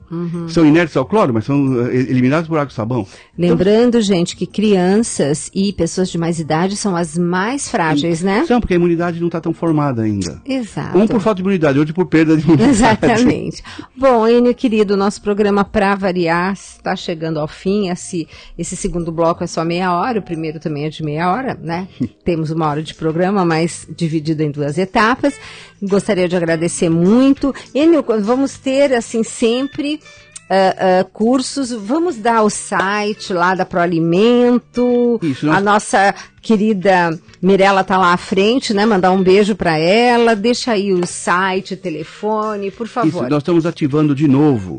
São inertes ao cloro, mas são eliminados por água e sabão. Lembrando, gente, que crianças e pessoas de mais idade são as mais frágeis, né? São, porque a imunidade não está tão formada ainda. Exato. Um por falta de imunidade, outro por perda de imunidade. Exatamente. Bom, Enio, querido, nosso programa, para variar, está chegando ao fim. Esse segundo bloco é só meia hora, o primeiro também é de meia hora, né? Temos 1 hora de programa, mas dividido em 2 etapas. Gostaria de agradecer muito. Enio, vamos ter, assim, sempre cursos. Vamos dar o site lá da Proalimento. Isso, a nossa querida Mirella está lá à frente, né? Mandar um beijo para ela. Deixa aí o site, telefone, por favor. Isso, nós estamos ativando de novo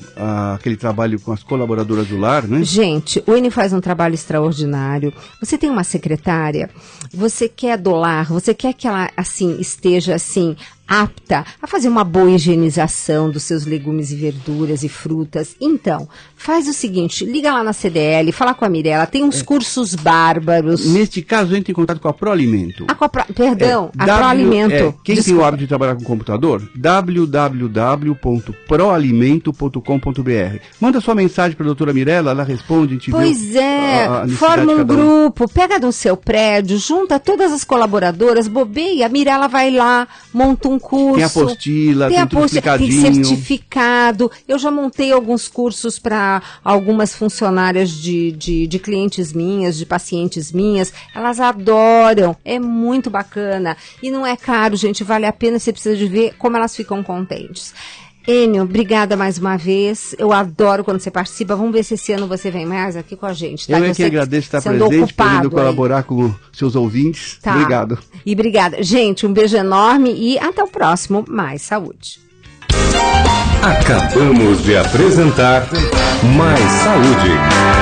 aquele trabalho com as colaboradoras do lar, né? Gente, o Enio faz um trabalho extraordinário. Você tem uma secretária, você quer dolar, você quer que ela, assim, esteja, assim, apta a fazer uma boa higienização dos seus legumes e verduras e frutas. Então, faz o seguinte, liga lá na CDL, fala com a Mirella, tem uns cursos bárbaros. Neste caso, entre em contato com a Proalimento. A Proalimento. Quem tem o hábito de trabalhar com computador? www.proalimento.com.br. Manda sua mensagem para a doutora Mirella, ela responde, a gente Pois é, forma um grupo, pega no seu prédio, junta todas as colaboradoras, bobeia, a Mirella vai lá, monta um curso. Tem apostila, tem tudo explicadinho. Tem certificado. Eu já montei alguns cursos para algumas funcionárias de clientes minhas, de pacientes minhas. Elas adoram. É muito bacana. E não é caro, gente. Vale a pena. Você precisa de ver como elas ficam contentes. Enio, obrigada mais uma vez. Eu adoro quando você participa. Vamos ver se esse ano você vem mais aqui com a gente. Tá? Eu é que agradeço estar presente, podendo colaborar com seus ouvintes. Tá. Obrigado. E obrigada. Gente, um beijo enorme e até o próximo. Mais saúde. Acabamos de apresentar Mais Saúde.